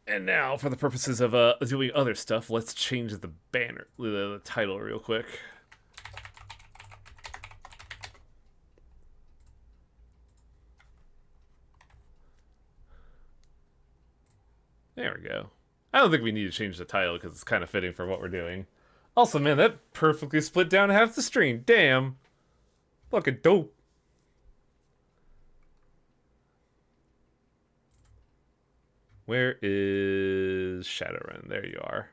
And now, for the purposes of doing other stuff, let's change the banner, the title, real quick. There we go. I don't think we need to change the title because it's kind of fitting for what we're doing. Also, man, that perfectly split down half the stream. Damn. Fucking dope. Where is Shadowrun? There you are.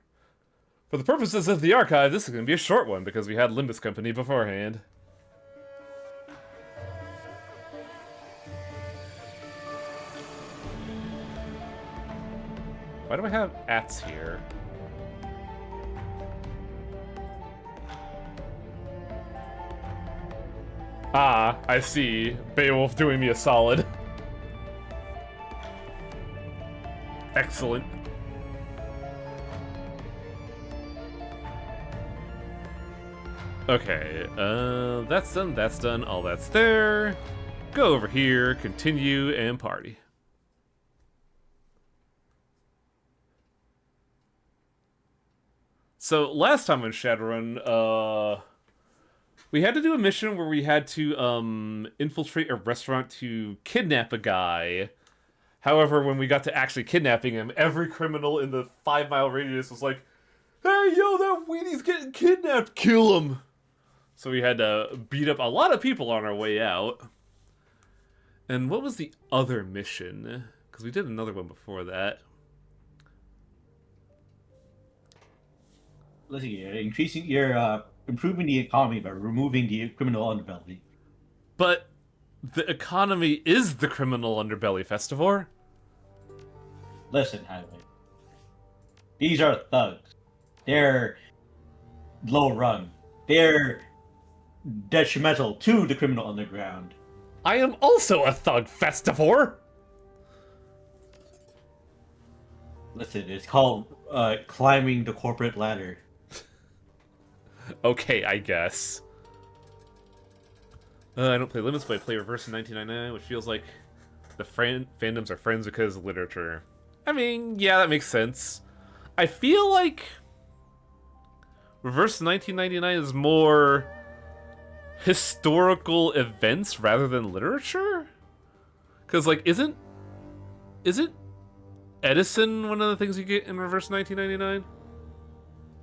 For the purposes of the archive, this is going to be a short one because we had Limbus Company beforehand. Why do I have ats here? Ah, I see. Beowulf doing me a solid. Excellent. Okay, that's done, all that's there. Go over here, continue, and party. So, last time on Shadowrun, we had to do a mission where we had to, infiltrate a restaurant to kidnap a guy. However, when we got to actually kidnapping him, every criminal in the 5-mile radius was like, "Hey, yo, that weedie's getting kidnapped, kill him!" So we had to beat up a lot of people on our way out. And what was the other mission? Because we did another one before that. Let's see, improving the economy by removing the criminal underbelly. But the economy is the criminal underbelly, Festivor. Listen, Highway. These are thugs. They're low run. They're detrimental to the criminal underground. I am also a thug, Festivor! Listen, it's called climbing the corporate ladder. Okay, I guess. I don't play Limits, but I play Reverse in 1999, which feels like the fandoms are friends because of literature. I mean, yeah, that makes sense. I feel like Reverse 1999 is more historical events rather than literature? Because, like, isn't Edison one of the things you get in Reverse 1999?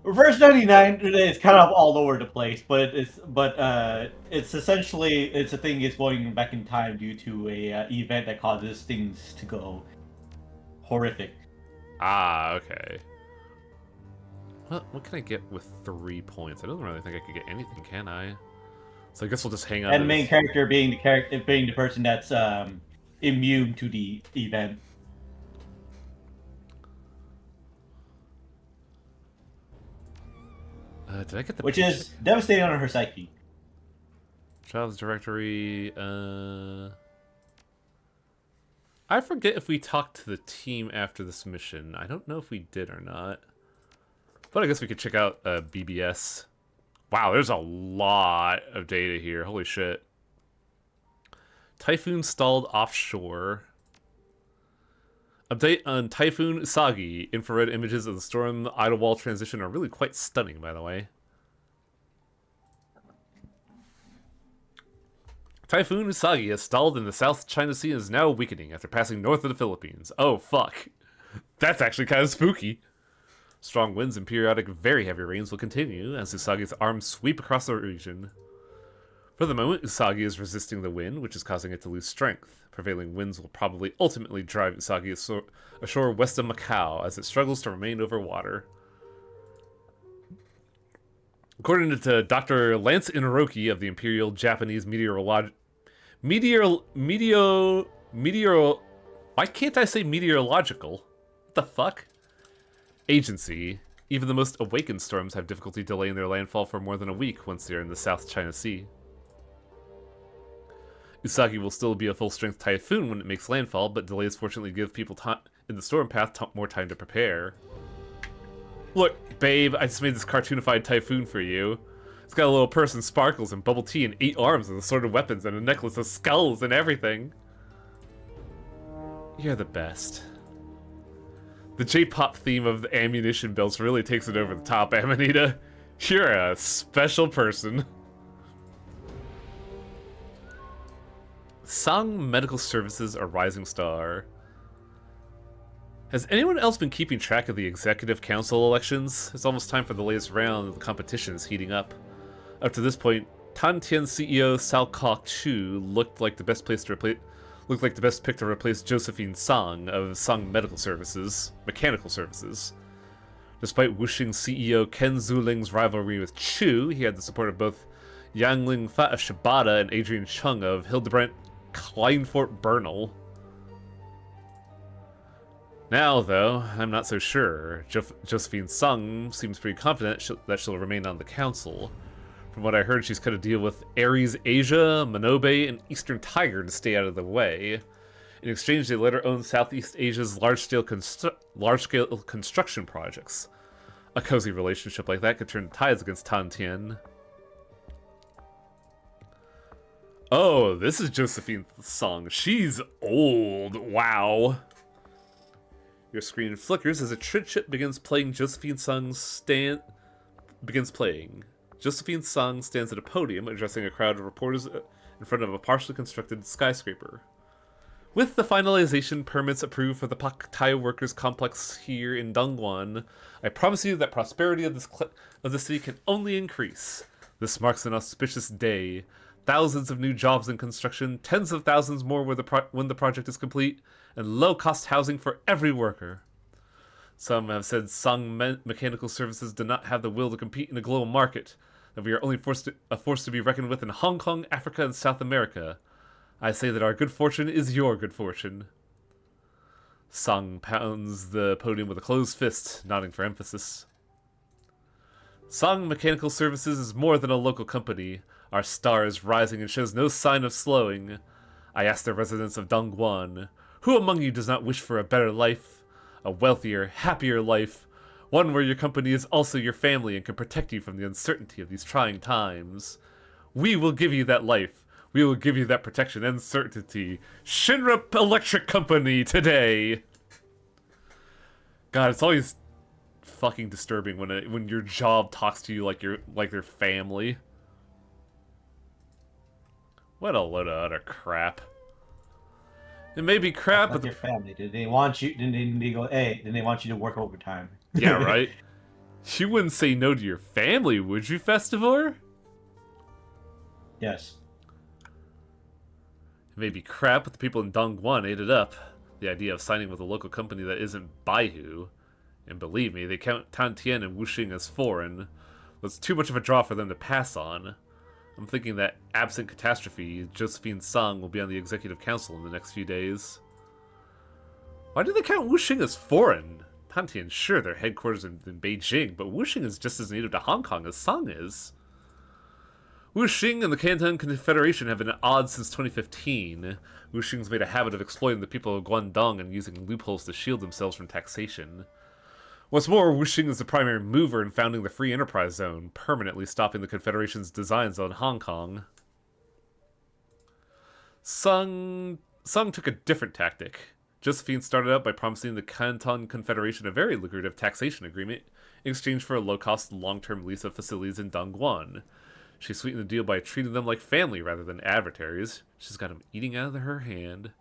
Reverse 99 is kind of all over the place, but it's essentially it's a thing is going back in time due to a event that causes things to go horrific. Ah, okay. What can I get with 3 points? I don't really think I could get anything, can I? So I guess we'll just hang on. And the main character being the person that's immune to the event. Did I get the Which is devastating on her psyche. Child's directory? I forget if we talked to the team after this mission. I don't know if we did or not. But I guess we could check out BBS. Wow, there's a lot of data here. Holy shit. Typhoon stalled offshore. Update on Typhoon Usagi. Infrared images of the storm Idlewall transition are really quite stunning, by the way. Typhoon Usagi has stalled in the South China Sea and is now weakening after passing north of the Philippines. Oh, fuck. That's actually kind of spooky. Strong winds and periodic very heavy rains will continue as Usagi's arms sweep across the region. For the moment, Usagi is resisting the wind, which is causing it to lose strength. Prevailing winds will probably ultimately drive Usagi ashore west of Macau as it struggles to remain over water. According to Dr. Lance Inaroki of the Imperial Japanese why can't I say meteorological? What the fuck? Agency. Even the most awakened storms have difficulty delaying their landfall for more than a week once they're in the South China Sea. Usagi will still be a full-strength typhoon when it makes landfall, but delays fortunately give people in the storm path more time to prepare. Look, babe, I just made this cartoonified typhoon for you. It's got a little person, sparkles, and bubble tea, and 8 arms with assorted weapons, and a necklace of skulls and everything. You're the best. The J-pop theme of the ammunition belts really takes it over the top, Amanita. You're a special person. Song Medical Services, a rising star. Has anyone else been keeping track of the Executive Council elections? It's almost time for the latest round of the competition is heating up. Up to this point, Tantian CEO Sao Kok Chu looked like the best pick to replace Josephine Song of Song Mechanical Services. Despite Wuxing CEO Ken Zuling's rivalry with Chu, he had the support of both Yang Lingfa of Shibata and Adrian Chung of Hildebrandt Kleinfort Bernal. Now, though, I'm not so sure. Josephine Sung seems pretty confident that she'll remain on the council. From what I heard, she's cut a deal with Ares Asia, Manobe, and Eastern Tiger to stay out of the way. In exchange, they let her own Southeast Asia's large-scale construction projects. A cozy relationship like that could turn the tides against Tantian. Oh, this is Josephine Sung. She's old. Wow. Your screen flickers as a trid chip begins playing. Josephine Sung stands at a podium addressing a crowd of reporters in front of a partially constructed skyscraper. With the finalization permits approved for the Pak Tire Workers Complex here in Dongguan, I promise you that prosperity of the city can only increase. This marks an auspicious day. Thousands of new jobs in construction, tens of thousands more when the project is complete, and low-cost housing for every worker. Some have said Song Mechanical Services do not have the will to compete in a global market, that we are only a force to be reckoned with in Hong Kong, Africa, and South America. I say that our good fortune is your good fortune. Song pounds the podium with a closed fist, nodding for emphasis. Song Mechanical Services is more than a local company. Our star is rising and shows no sign of slowing. I ask the residents of Dongguan, who among you does not wish for a better life? A wealthier, happier life? One where your company is also your family and can protect you from the uncertainty of these trying times. We will give you that life. We will give you that protection and certainty. Shinra Electric Company today! God, it's always fucking disturbing when your job talks to you like their family. What a load of utter crap. It may be crap, but your family. Did they want you? Did they go? Hey, then they want you to work overtime. Yeah, right. You wouldn't say no to your family, would you, Festivor? Yes. It may be crap, but the people in Dongguan ate it up. The idea of signing with a local company that isn't Baihu, and believe me, they count Tantian and Wuxing as foreign, was too much of a draw for them to pass on. I'm thinking that, absent catastrophe, Josephine Sung will be on the Executive Council in the next few days. Why do they count Wuxing as foreign? Tantian, sure, their headquarters in Beijing, but Wuxing is just as native to Hong Kong as Sung is. Wuxing and the Canton Confederation have been at odds since 2015. Wuxing's made a habit of exploiting the people of Guangdong and using loopholes to shield themselves from taxation. What's more, Wuxing is the primary mover in founding the Free Enterprise Zone, permanently stopping the Confederation's designs on Hong Kong. Sung took a different tactic. Josephine started out by promising the Canton Confederation a very lucrative taxation agreement in exchange for a low-cost, long-term lease of facilities in Dongguan. She sweetened the deal by treating them like family rather than adversaries. She's got them eating out of her hand.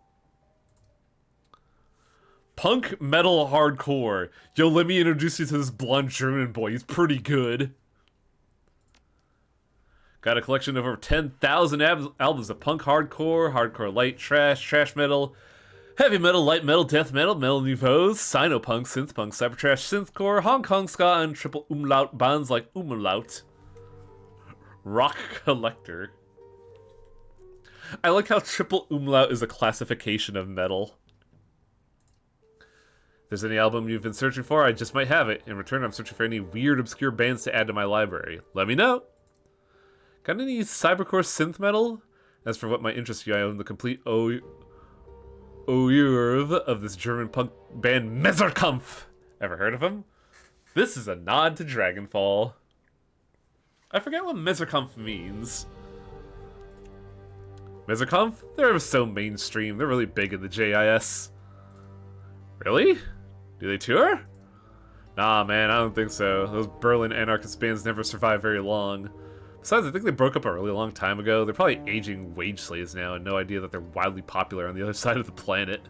Punk metal hardcore. Yo, let me introduce you to this blonde German boy. He's pretty good. Got a collection of over 10,000 albums of punk hardcore, hardcore light, trash metal, heavy metal, light metal, death metal, metal nouveaux, sinopunk, synthpunk, cybertrash, synthcore, Hong Kong ska, and triple umlaut bands like Umlaut. Rock collector. I like how triple umlaut is a classification of metal. If there's any album you've been searching for, I just might have it. In return, I'm searching for any weird, obscure bands to add to my library. Let me know! Got any cybercore synth metal? As for what might interest you, I own the complete oeuvre of this German punk band Messerkampf. Ever heard of him? This is a nod to Dragonfall. I forget what Messerkampf means. Messerkampf? They're so mainstream. They're really big in the JIS. Really? Do they tour? Nah, man, I don't think so. Those Berlin anarchist bands never survive very long. Besides, I think they broke up a really long time ago. They're probably aging wage slaves now and no idea that they're wildly popular on the other side of the planet.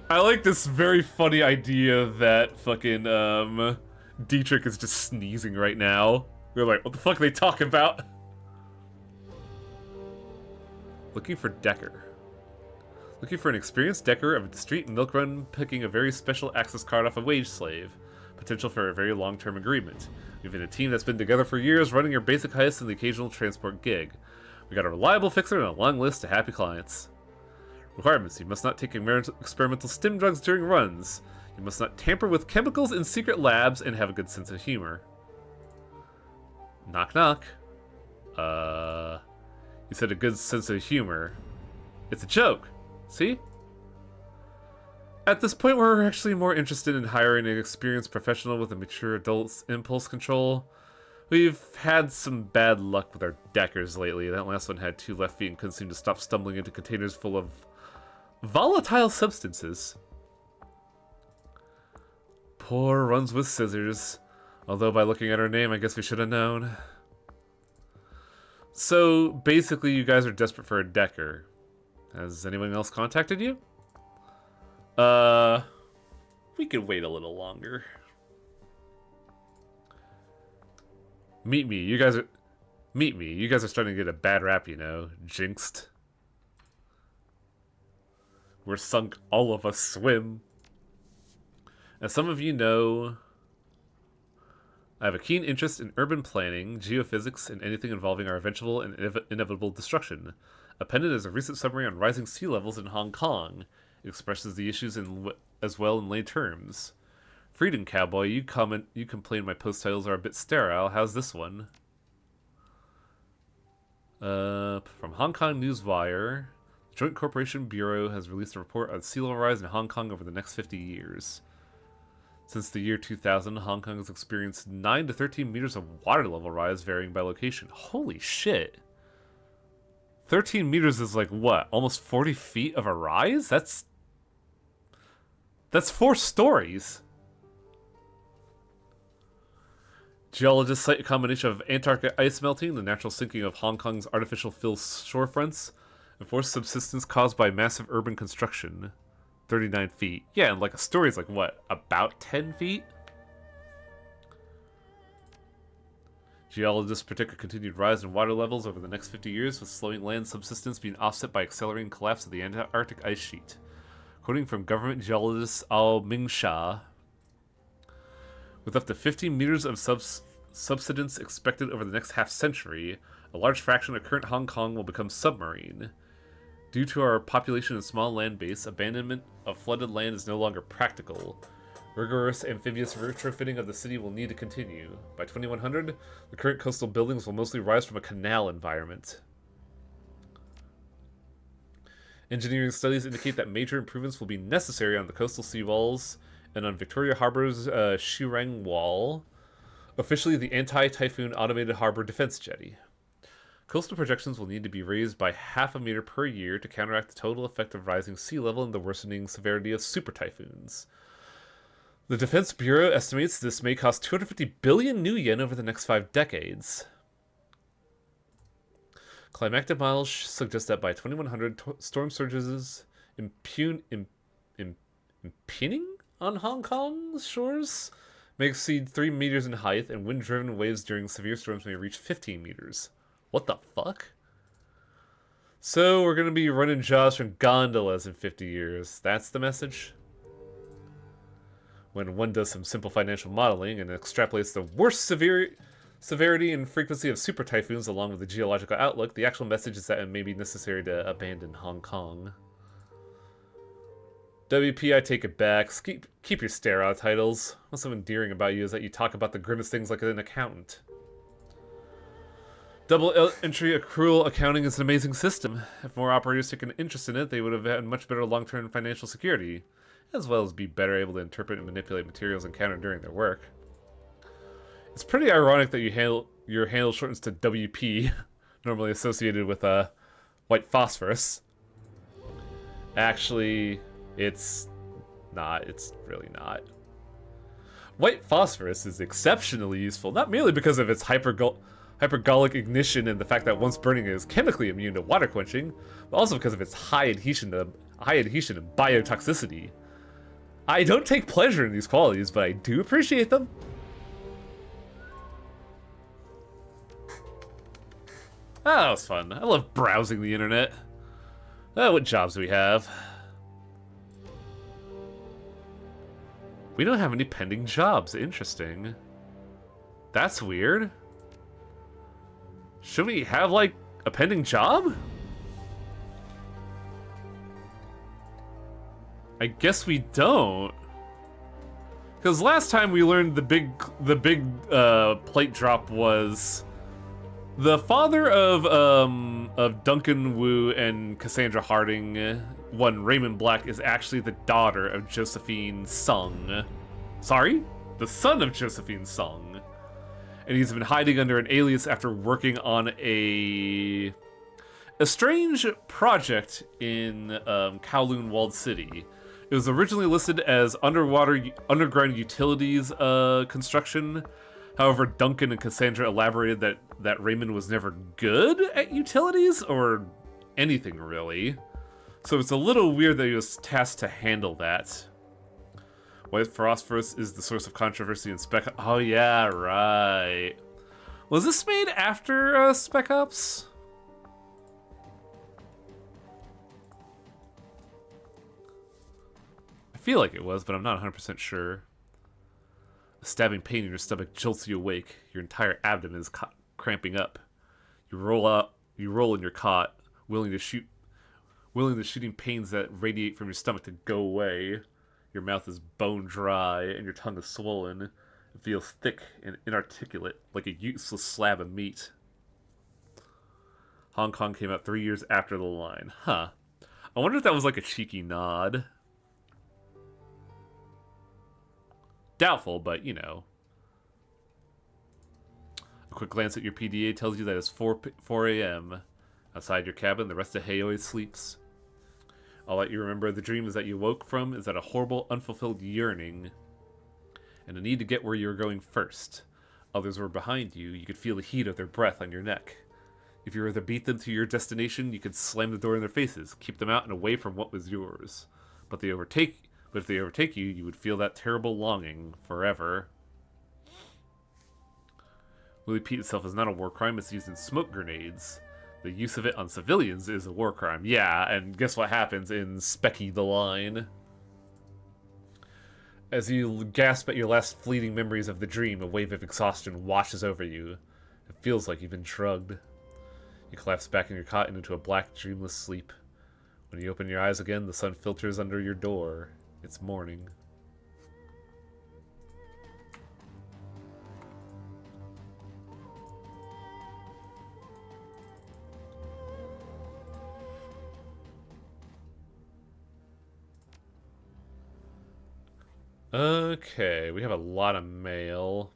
I like this very funny idea that fucking, Dietrich is just sneezing right now. They're like, what the fuck are they talking about? Looking for Decker. Looking for an experienced Decker of a street and milk run, picking a very special access card off a wage slave. Potential for a very long-term agreement. We've been a team that's been together for years, running your basic heists and the occasional transport gig. We got a reliable fixer and a long list of happy clients. Requirements: you must not take experimental stim drugs during runs. You must not tamper with chemicals in secret labs and have a good sense of humor. Knock knock. You said a good sense of humor. It's a joke. See? At this point, we're actually more interested in hiring an experienced professional with a mature adult's impulse control. We've had some bad luck with our Deckers lately. That last one had 2 left feet and couldn't seem to stop stumbling into containers full of volatile substances. Poor runs with scissors. Although by looking at her name, I guess we should have known. So, basically, you guys are desperate for a Decker. Has anyone else contacted you? We could wait a little longer. Meet me. You guys are starting to get a bad rap, you know. Jinxed. We're sunk, all of us swim. As some of you know, I have a keen interest in urban planning, geophysics, and anything involving our eventual and inevitable destruction. Appended is a recent summary on rising sea levels in Hong Kong. It expresses the issues as well in lay terms. Freedom Cowboy, you complain my post titles are a bit sterile. How's this one? From Hong Kong Newswire, the Joint Corporation Bureau has released a report on sea level rise in Hong Kong over the next 50 years. Since the year 2000, Hong Kong has experienced 9 to 13 meters of water level rise, varying by location. Holy shit! 13 meters is like, what, almost 40 feet of a rise? That's 4 stories. Geologists cite a combination of Antarctic ice melting, the natural sinking of Hong Kong's artificial fill shorefronts, and forced subsidence caused by massive urban construction. 39 feet. Yeah, and like a story is like, what, about 10 feet? Geologists predict a continued rise in water levels over the next 50 years, with slowing land subsidence being offset by accelerating collapse of the Antarctic ice sheet. Quoting from government geologist Ao Mingsha, with up to 15 meters of subsidence expected over the next half-century, a large fraction of current Hong Kong will become submarine. Due to our population and small land base, abandonment of flooded land is no longer practical. Rigorous amphibious retrofitting of the city will need to continue. By 2100, the current coastal buildings will mostly rise from a canal environment. Engineering studies indicate that major improvements will be necessary on the coastal seawalls and on Victoria Harbor's Shirang Wall, officially the anti-typhoon automated harbor defense jetty. Coastal projections will need to be raised by half a meter per year to counteract the total effect of rising sea level and the worsening severity of super typhoons. The Defense Bureau estimates this may cost 250 billion new yen over the next 5 decades. Climactic models suggest that by 2100, storm surges impinging on Hong Kong's shores may exceed 3 meters in height, and wind-driven waves during severe storms may reach 15 meters. What the fuck? So we're going to be running jaws from gondolas in 50 years. That's the message? When one does some simple financial modeling and extrapolates the worst severity and frequency of super typhoons along with the geological outlook, the actual message is that it may be necessary to abandon Hong Kong. WP, I take it back. Keep your sterile titles. What's so endearing about you is that you talk about the grimmest things like an accountant. Double entry accrual accounting is an amazing system. If more operators took an interest in it, they would have had much better long-term financial security, as well as be better able to interpret and manipulate materials encountered during their work. It's pretty ironic that your handle shortens to WP, normally associated with white phosphorus. Actually, it's not. It's really not. White phosphorus is exceptionally useful, not merely because of its hypergolic ignition and the fact that once burning it is chemically immune to water quenching, but also because of its high adhesion and biotoxicity. I don't take pleasure in these qualities, but I do appreciate them. Oh, that was fun. I love browsing the internet. Oh, what jobs do we have? We don't have any pending jobs. Interesting. That's weird. Should we have, like, a pending job? I guess we don't. Because last time we learned the big plate drop was the father of Duncan Wu and Cassandra Harding, one Raymond Black, is actually the daughter of Josephine Sung. Sorry? The son of Josephine Sung. And he's been hiding under an alias after working on a strange project in Kowloon Walled City. It was originally listed as underground utilities construction. However, Duncan and Cassandra elaborated that Raymond was never good at utilities or anything really. So it's a little weird that he was tasked to handle that. White phosphorus is the source of controversy in Spec Ops. Oh yeah, right. Was this made after Spec Ops? I feel like it was, but I'm not 100% sure. A stabbing pain in your stomach jolts you awake. Your entire abdomen is cramping up. You roll in your cot, willing the shooting pains that radiate from your stomach to go away. Your mouth is bone dry, and your tongue is swollen. It feels thick and inarticulate, like a useless slab of meat. Hong Kong came out 3 years after the line. Huh. I wonder if that was like a cheeky nod. Doubtful, but, you know. A quick glance at your PDA tells you that it's 4 a.m. Outside your cabin, the rest of Haoi sleeps. All that you remember of the dream is that you woke from is that a horrible, unfulfilled yearning and a need to get where you were going first. Others were behind you. You could feel the heat of their breath on your neck. If you were to beat them to your destination, you could slam the door in their faces, keep them out and away from what was yours. But if they overtake you, you would feel that terrible longing forever. Willie Pete itself is not a war crime. It's used in smoke grenades. The use of it on civilians is a war crime. Yeah, and guess what happens in Specky the Line? As you gasp at your last fleeting memories of the dream, a wave of exhaustion washes over you. It feels like you've been drugged. You collapse back in your cot and into a black, dreamless sleep. When you open your eyes again, the sun filters under your door. It's morning. Okay, we have a lot of mail.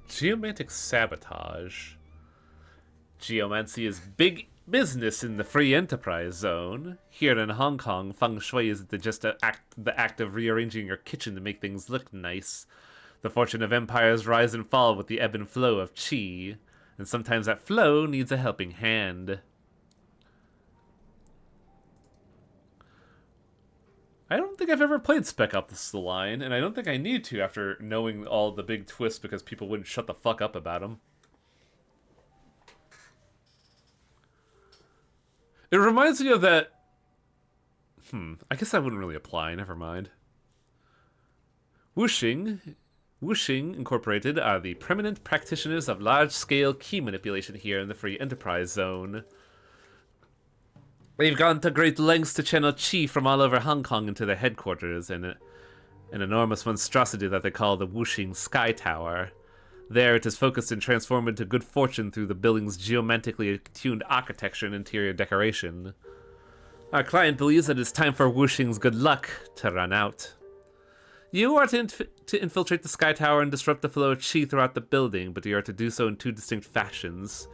Geomantic sabotage. Geomancy is big business in the free enterprise zone. Here in Hong Kong, feng shui isn't the act of rearranging your kitchen to make things look nice. The fortune of empires rise and fall with the ebb and flow of qi, and sometimes that flow needs a helping hand. I don't think I've ever played Spec Ops The Line, and I don't think I need to after knowing all the big twists because people wouldn't shut the fuck up about them. It reminds me of that... I guess that wouldn't really apply, never mind. Wuxing Incorporated are the preeminent practitioners of large-scale key manipulation here in the Free Enterprise Zone. They've gone to great lengths to channel chi from all over Hong Kong into their headquarters in an enormous monstrosity that they call the Wuxing Sky Tower. There, it is focused and transformed into good fortune through the building's geomantically tuned architecture and interior decoration. Our client believes that it's time for Wuxing's good luck to run out. You are to infiltrate the Sky Tower and disrupt the flow of chi throughout the building, but you are to do so in two distinct fashions.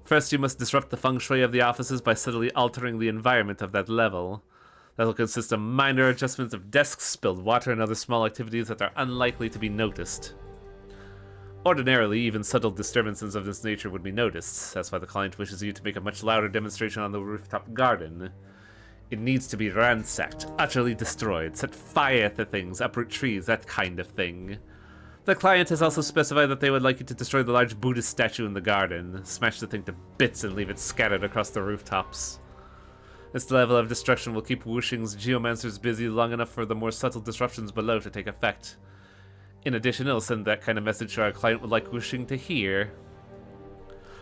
First, you must disrupt the feng shui of the offices by subtly altering the environment of that level. That'll consist of minor adjustments of desks, spilled water, and other small activities that are unlikely to be noticed. Ordinarily, even subtle disturbances of this nature would be noticed. That's why the client wishes you to make a much louder demonstration on the rooftop garden. It needs to be ransacked, utterly destroyed, set fire to things, uproot trees, that kind of thing. The client has also specified that they would like you to destroy the large Buddhist statue in the garden, smash the thing to bits and leave it scattered across the rooftops. This level of destruction will keep Wuxing's geomancers busy long enough for the more subtle disruptions below to take effect. In addition, it'll send that kind of message our client would like Wuxing to hear.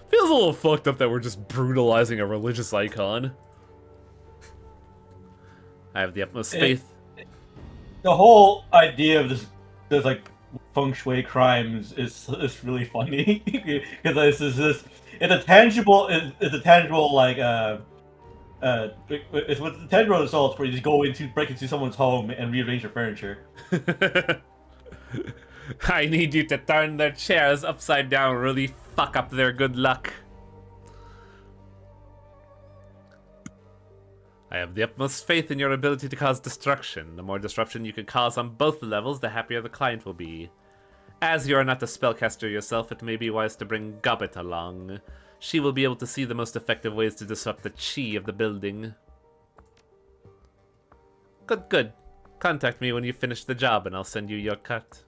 Feels a little fucked up that we're just brutalizing a religious icon. I have the utmost faith. The whole idea of this like feng shui crimes is really funny because it's a tangible like it's with the tangible results where you just go into break into someone's home and rearrange your furniture. I need you to turn their chairs upside down, really fuck up their good luck. I have the utmost faith in your ability to cause destruction. The more disruption you can cause on both levels, the happier the client will be. As you are not a spellcaster yourself, it may be wise to bring Gobbet along. She will be able to see the most effective ways to disrupt the chi of the building. Good. Contact me when you finish the job and I'll send you your cut.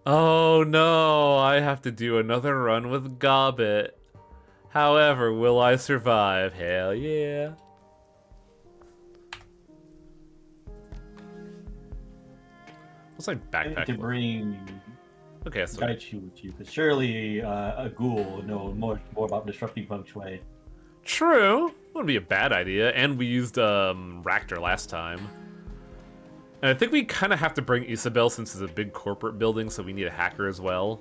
Oh no, I have to do another run with Gobbet. However, will I survive? Hell yeah. What's my backpack? To bring Gaichu with you, because surely a ghoul will know more about disrupting feng shui. True, wouldn't be a bad idea. And we used Ractor last time. And I think we kind of have to bring Isabel since it's a big corporate building, so we need a hacker as well.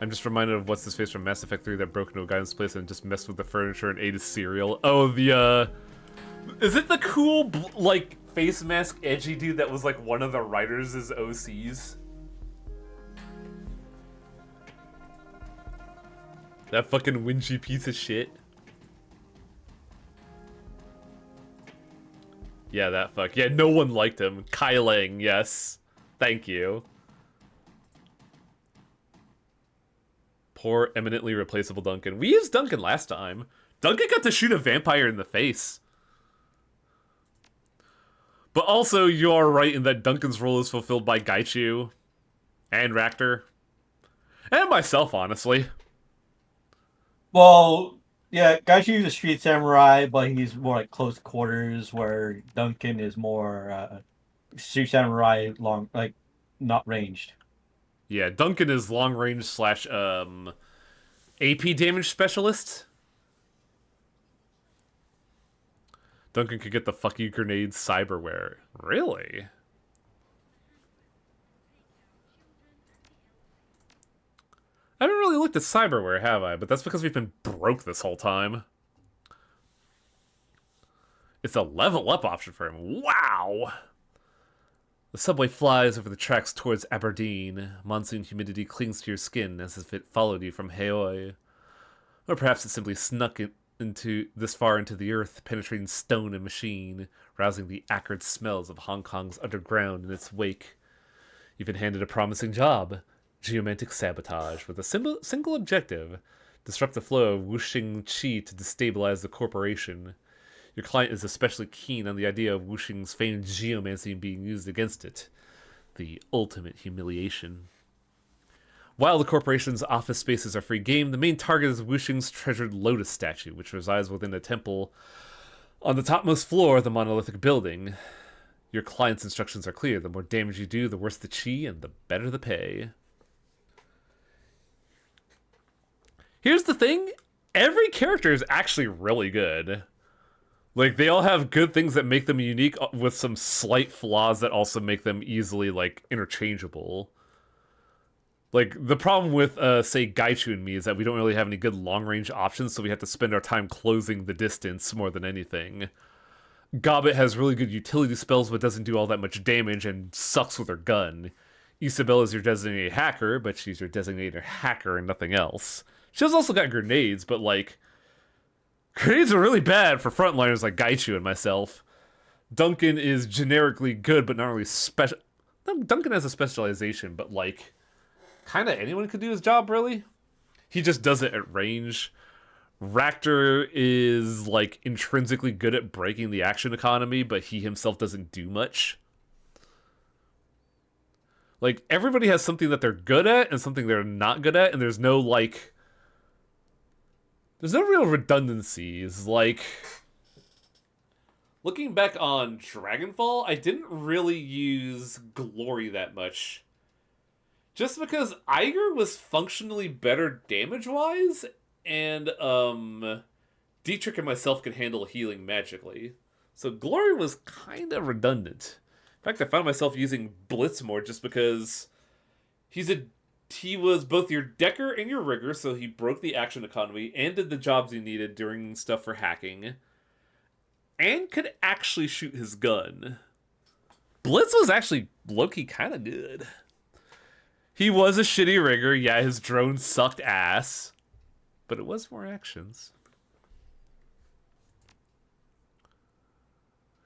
I'm just reminded of what's his face from Mass Effect 3 that broke into a guy's place and just messed with the furniture and ate his cereal. Oh, is it the cool, like, face mask edgy dude that was, like, one of the writers' OCs? That fucking whingy piece of shit. Yeah, that fuck. Yeah, no one liked him. Kai Lang, yes. Thank you. Poor, eminently replaceable Duncan. We used Duncan last time. Duncan got to shoot a vampire in the face. But also, you're right in that Duncan's role is fulfilled by Gaichu. And Ractor. And myself, honestly. Well, yeah, Gaichu is a street samurai, but he's more like close quarters, where Duncan is more street samurai, long, like, not ranged. Yeah, Duncan is long range / AP damage specialist. Duncan could get the fuck you grenade cyberware. Really? I haven't really looked at cyberware, have I? But that's because we've been broke this whole time. It's a level up option for him. Wow! The subway flies over the tracks towards Aberdeen. Monsoon humidity clings to your skin as if it followed you from Haoi. Or perhaps it simply snuck into this far into the earth, penetrating stone and machine, rousing the acrid smells of Hong Kong's underground in its wake. You've been handed a promising job. Geomantic sabotage, with a single objective. Disrupt the flow of Wuxing Qi to destabilize the corporation. Your client is especially keen on the idea of Wuxing's famed geomancy being used against it. The ultimate humiliation. While the corporation's office spaces are free game, the main target is Wuxing's treasured lotus statue, which resides within a temple on the topmost floor of the monolithic building. Your client's instructions are clear. The more damage you do, the worse the chi, and the better the pay. Here's the thing. Every character is actually really good. Like, they all have good things that make them unique with some slight flaws that also make them easily, like, interchangeable. Like, the problem with, say, Gaichu and me is that we don't really have any good long-range options, so we have to spend our time closing the distance more than anything. Gobbet has really good utility spells, but doesn't do all that much damage and sucks with her gun. Isabel is your designated hacker, but she's your designated hacker and nothing else. She's also got grenades, but, like, Grenades are really bad for frontliners like Gaichu and myself. Duncan is generically good, but not really special. Duncan has a specialization, but like, kind of anyone could do his job, really. He just does it at range. Ractor is like intrinsically good at breaking the action economy, but he himself doesn't do much. Like, everybody has something that they're good at and something they're not good at, and there's no like, there's no real redundancies. Like, looking back on Dragonfall, I didn't really use Glory that much. Just because Eiger was functionally better damage-wise, and Dietrich and myself could handle healing magically. So Glory was kind of redundant. In fact, I found myself using Blitz more just because he was both your decker and your rigger, so he broke the action economy and did the jobs he needed doing stuff for hacking, and could actually shoot his gun. Blitz was actually low-key kind of good. He was a shitty rigger, yeah, his drone sucked ass, but it was more actions.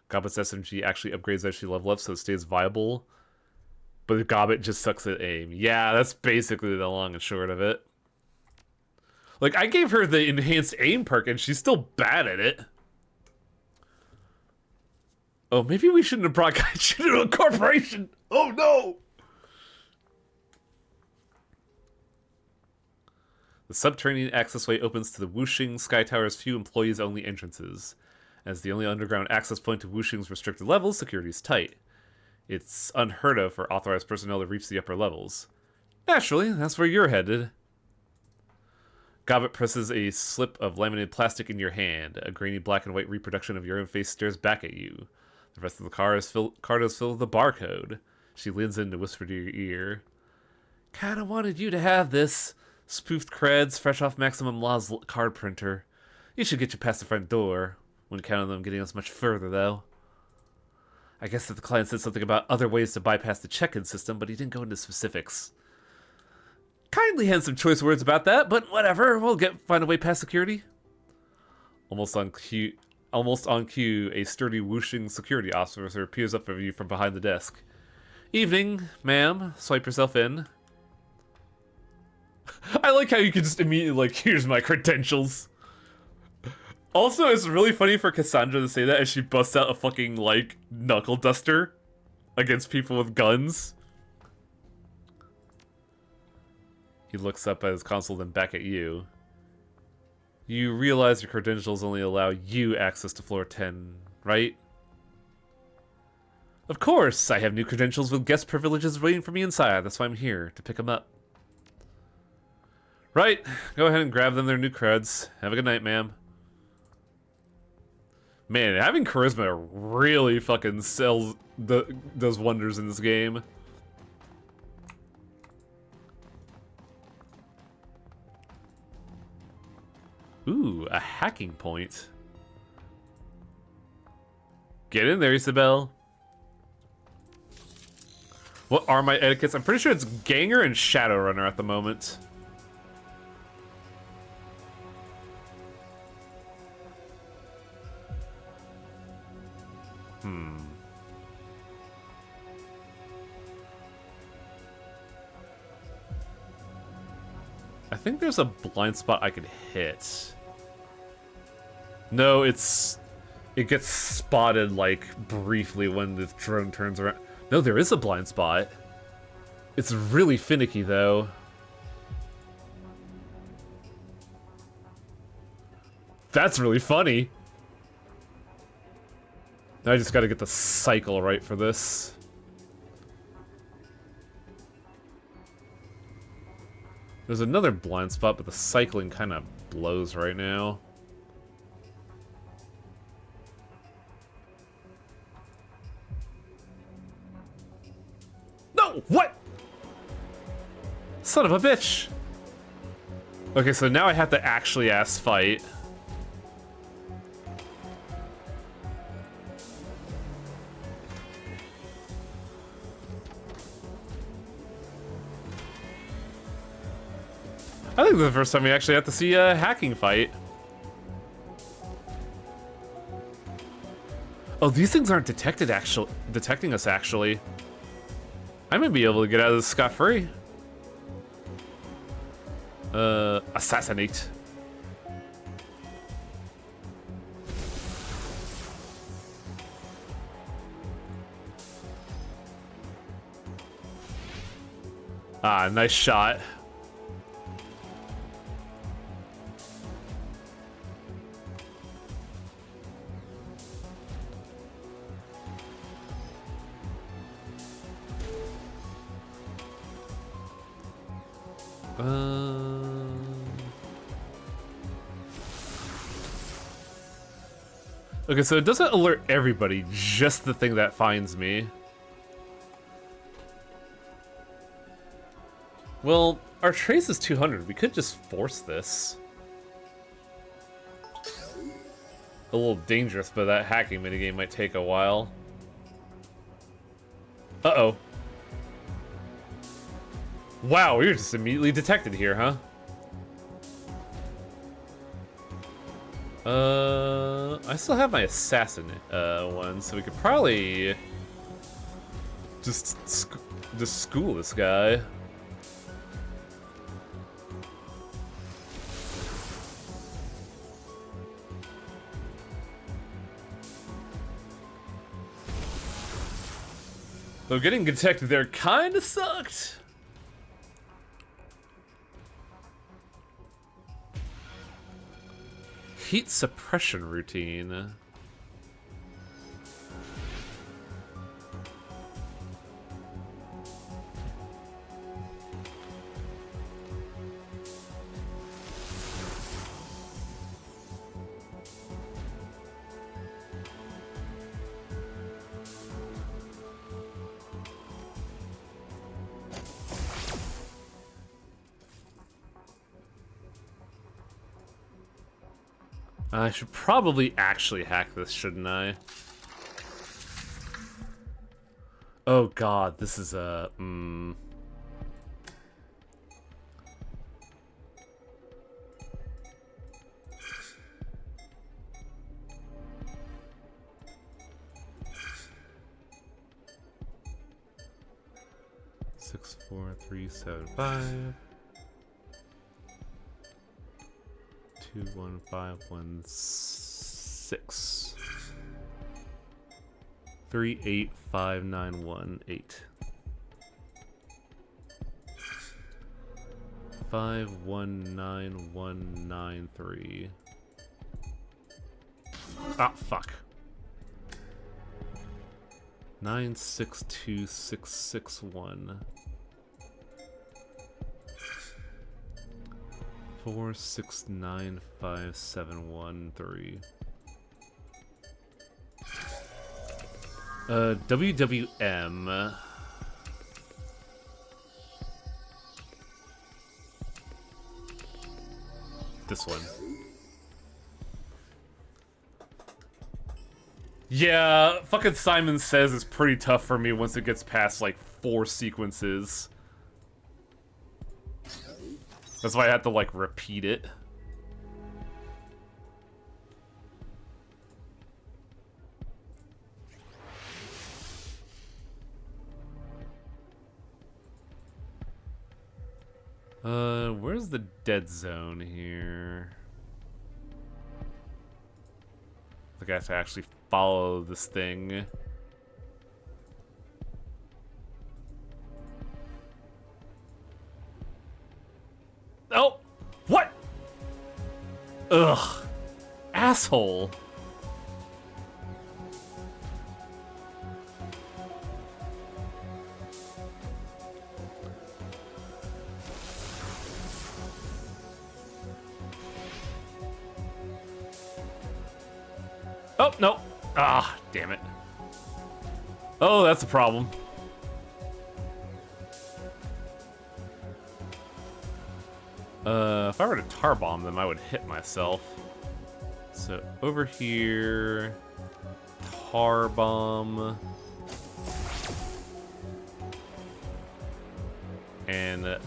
Gobbet's SMG actually upgrades as she level up, so it stays viable. But Gobbet just sucks at aim. Yeah, that's basically the long and short of it. Like, I gave her the enhanced aim perk, and she's still bad at it. Oh, maybe we shouldn't have brought Gaichu to a corporation. Oh, no! The subterranean accessway opens to the Wuxing Sky Tower's few employees-only entrances. As the only underground access point to Wuxing's restricted levels, security is tight. It's unheard of for authorized personnel to reach the upper levels. Naturally, that's where you're headed. Gobbet presses a slip of laminated plastic in your hand. A grainy black and white reproduction of your own face stares back at you. The rest of the card is filled with a barcode. She leans in to whisper to your ear. Kinda wanted you to have this. Spoofed creds, fresh off Maximum Law's card printer. You should get you past the front door. Wouldn't count on them getting us much further, though. I guess that the client said something about other ways to bypass the check-in system, but he didn't go into specifics. Kindly had some choice words about that, but whatever. We'll find a way past security. Almost on cue, a sturdy Wuxing security officer appears up for you from behind the desk. Evening, ma'am. Swipe yourself in. I like how you can just immediately, like, here's my credentials. Also, it's really funny for Cassandra to say that as she busts out a fucking, like, knuckle duster against people with guns. He looks up at his console, then back at you. You realize your credentials only allow you access to floor 10, right? Of course! I have new credentials with guest privileges waiting for me inside. That's why I'm here, to pick them up. Right, go ahead and grab them their new creds. Have a good night, ma'am. Man, having charisma really fucking does wonders in this game. Ooh, a hacking point. Get in there, Isabel. What are my etiquettes? I'm pretty sure it's Ganger and Shadowrunner at the moment. I think there's a blind spot I could hit. No, it gets spotted, like, briefly when the drone turns around. No, there is a blind spot. It's really finicky, though. That's really funny. Now I just gotta get the cycle right for this. There's another blind spot, but the cycling kind of blows right now. No! What? Son of a bitch! Okay, so now I have to actually ask fight. I think this is the first time we actually have to see a hacking fight. Oh, these things aren't detecting us, actually. I may be able to get out of this scot-free. Assassinate. Ah, nice shot. Okay, so it doesn't alert everybody, just the thing that finds me. Well, our trace is 200. We could just force this. A little dangerous, but that hacking minigame might take a while. Uh-oh. Wow, we were just immediately detected here, huh? I still have my assassin one, so we could probably just school this guy. Though getting detected there kinda sucked. Heat suppression routine. I should probably actually hack this, shouldn't I? Oh god, this is a... 64375 21516 385918 519193. Ah, fuck. 962661 4695713. WWM. This one. Yeah, fucking Simon Says is pretty tough for me once it gets past like 4 sequences. That's why I have to like repeat it. Where's the dead zone here? I think I have to actually follow this thing. Oh! What? Ugh. Asshole. Oh, no. Ah, damn it. Oh, that's a problem. If I were to tar bomb them, I would hit myself. So over here, tar bomb, and there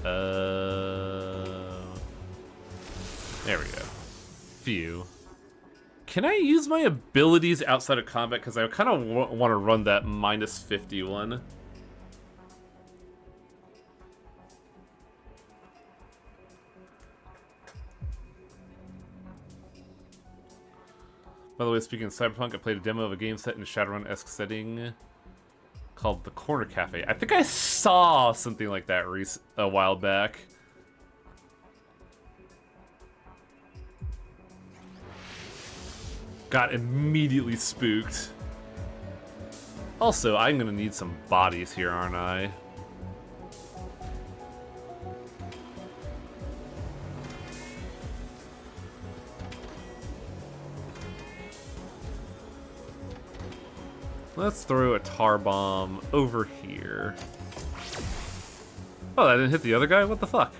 we go. Phew. Can I use my abilities outside of combat? Because I kind of want to run that -50 one. By the way, speaking of Cyberpunk, I played a demo of a game set in a Shadowrun-esque setting called The Corner Cafe. I think I saw something like that a while back. Got immediately spooked. Also, I'm gonna need some bodies here, aren't I? Let's throw a tar bomb over here. Oh, that didn't hit the other guy? What the fuck?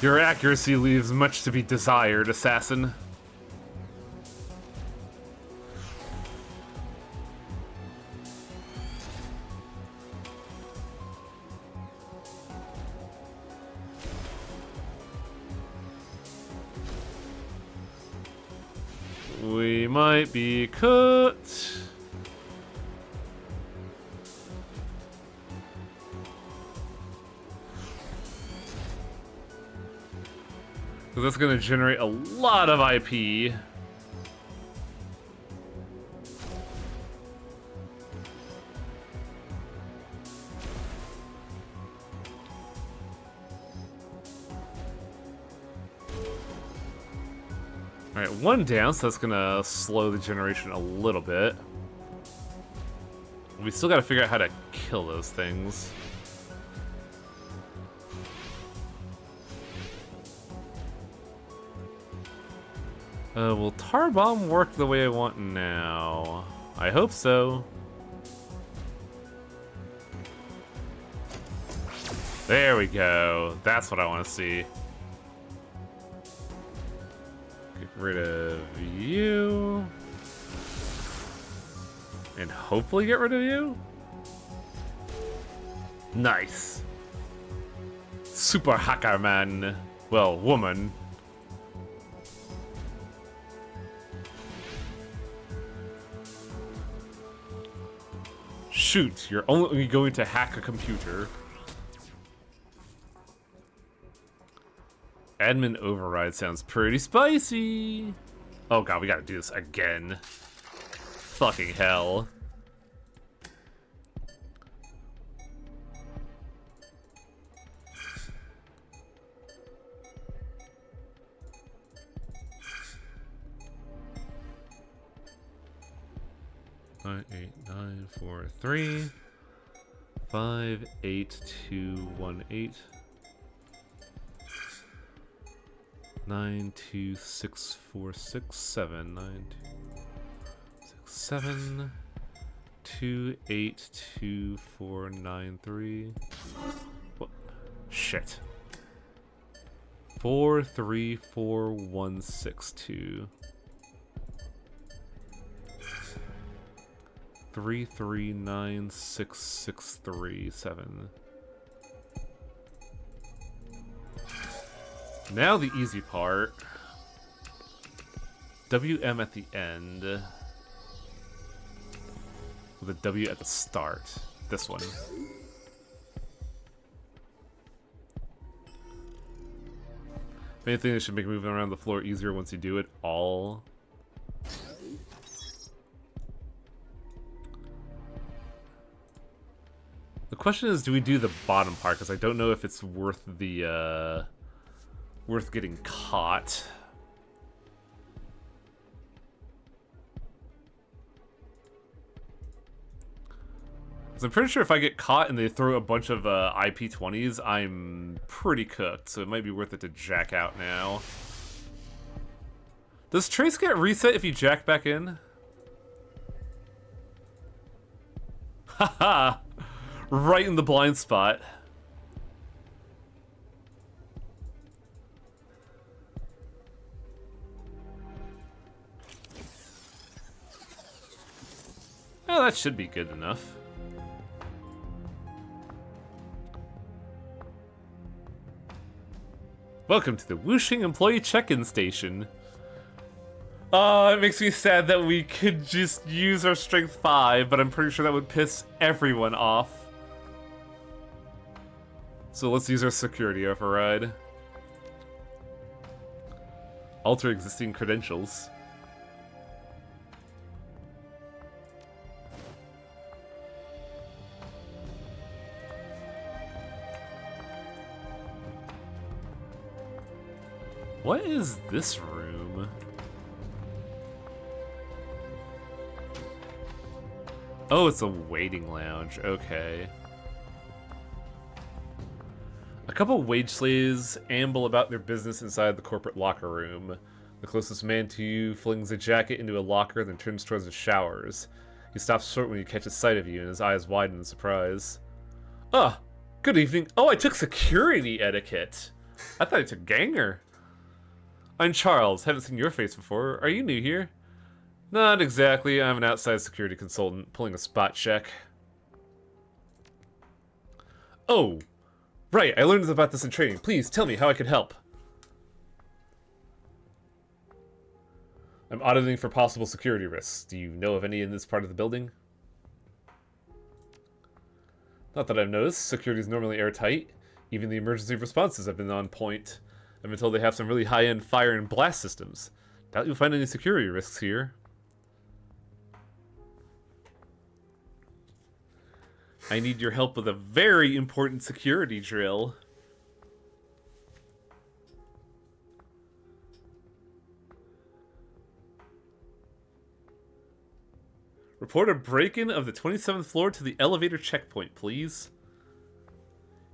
Your accuracy leaves much to be desired, assassin. We might be cooked. So that's going to generate a lot of IP. Alright, one down, so that's gonna slow the generation a little bit. We still gotta figure out how to kill those things. Will Tar Bomb work the way I want now? I hope so. There we go. That's what I want to see. Get rid of you. And hopefully get rid of you? Nice. Super hacker man. Well, woman. Shoot, you're only going to hack a computer. Admin override sounds pretty spicy. Oh god, we gotta do this again. Fucking hell. Nine, 8, 9, 4, 3, 5, 8, 2, 1, 8. 9, 2, 6, 4, 6, 7. 9, 2, 6, 7. 2, 8, 2, 4, 9, 3. What? Shit. 4, 3, 4, 1, 6, 2. 3, 3, 9, 6, 6, 3, 7. Now the easy part. WM at the end. With a W at the start. This one. If anything, it should make moving around the floor easier once you do it all. The question is, do we do the bottom part? Because I don't know if it's worth the, worth getting caught. Because I'm pretty sure if I get caught and they throw a bunch of IP-20s, I'm pretty cooked. So it might be worth it to jack out now. Does Trace get reset if you jack back in? Haha! Right in the blind spot. Oh, that should be good enough. Welcome to the Wuxing Employee Check-in Station. It makes me sad that we could just use our Strength 5, but I'm pretty sure that would piss everyone off. So let's use our Security Override. Alter existing credentials. What is this room? Oh, it's a waiting lounge. Okay. A couple wage slaves amble about their business inside the corporate locker room. The closest man to you flings a jacket into a locker, then turns towards the showers. He stops short when he catches sight of you, and his eyes widen in surprise. Ah, good evening. Oh, I took security etiquette. I thought I took ganger. I'm Charles. Haven't seen your face before. Are you new here? Not exactly. I'm an outside security consultant, pulling a spot check. Oh, right. I learned about this in training. Please tell me how I can help. I'm auditing for possible security risks. Do you know of any in this part of the building? Not that I've noticed. Security is normally airtight. Even the emergency responses have been on point. I've been told they have some really high-end fire and blast systems. Doubt you'll find any security risks here. I need your help with a very important security drill. Report a break-in of the 27th floor to the elevator checkpoint, please.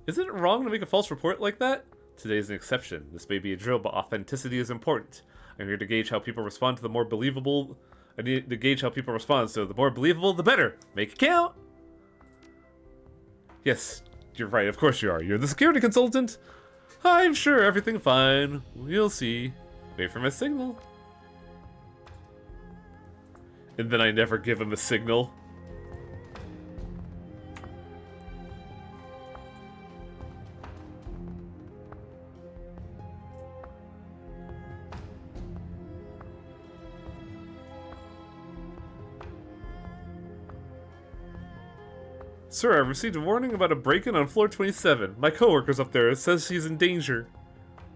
Isn't it wrong to make a false report like that? Today is an exception. This may be a drill, but authenticity is important. I'm here to gauge how people respond to the more believable... I need to gauge how people respond, so the more believable, the better. Make it count! Yes, you're right, of course you are. You're the security consultant. I'm sure everything fine. We'll see. Wait for my signal. And then I never give him a signal. Sir, I've received a warning about a break-in on floor 27. My coworker's up there. It says she's in danger.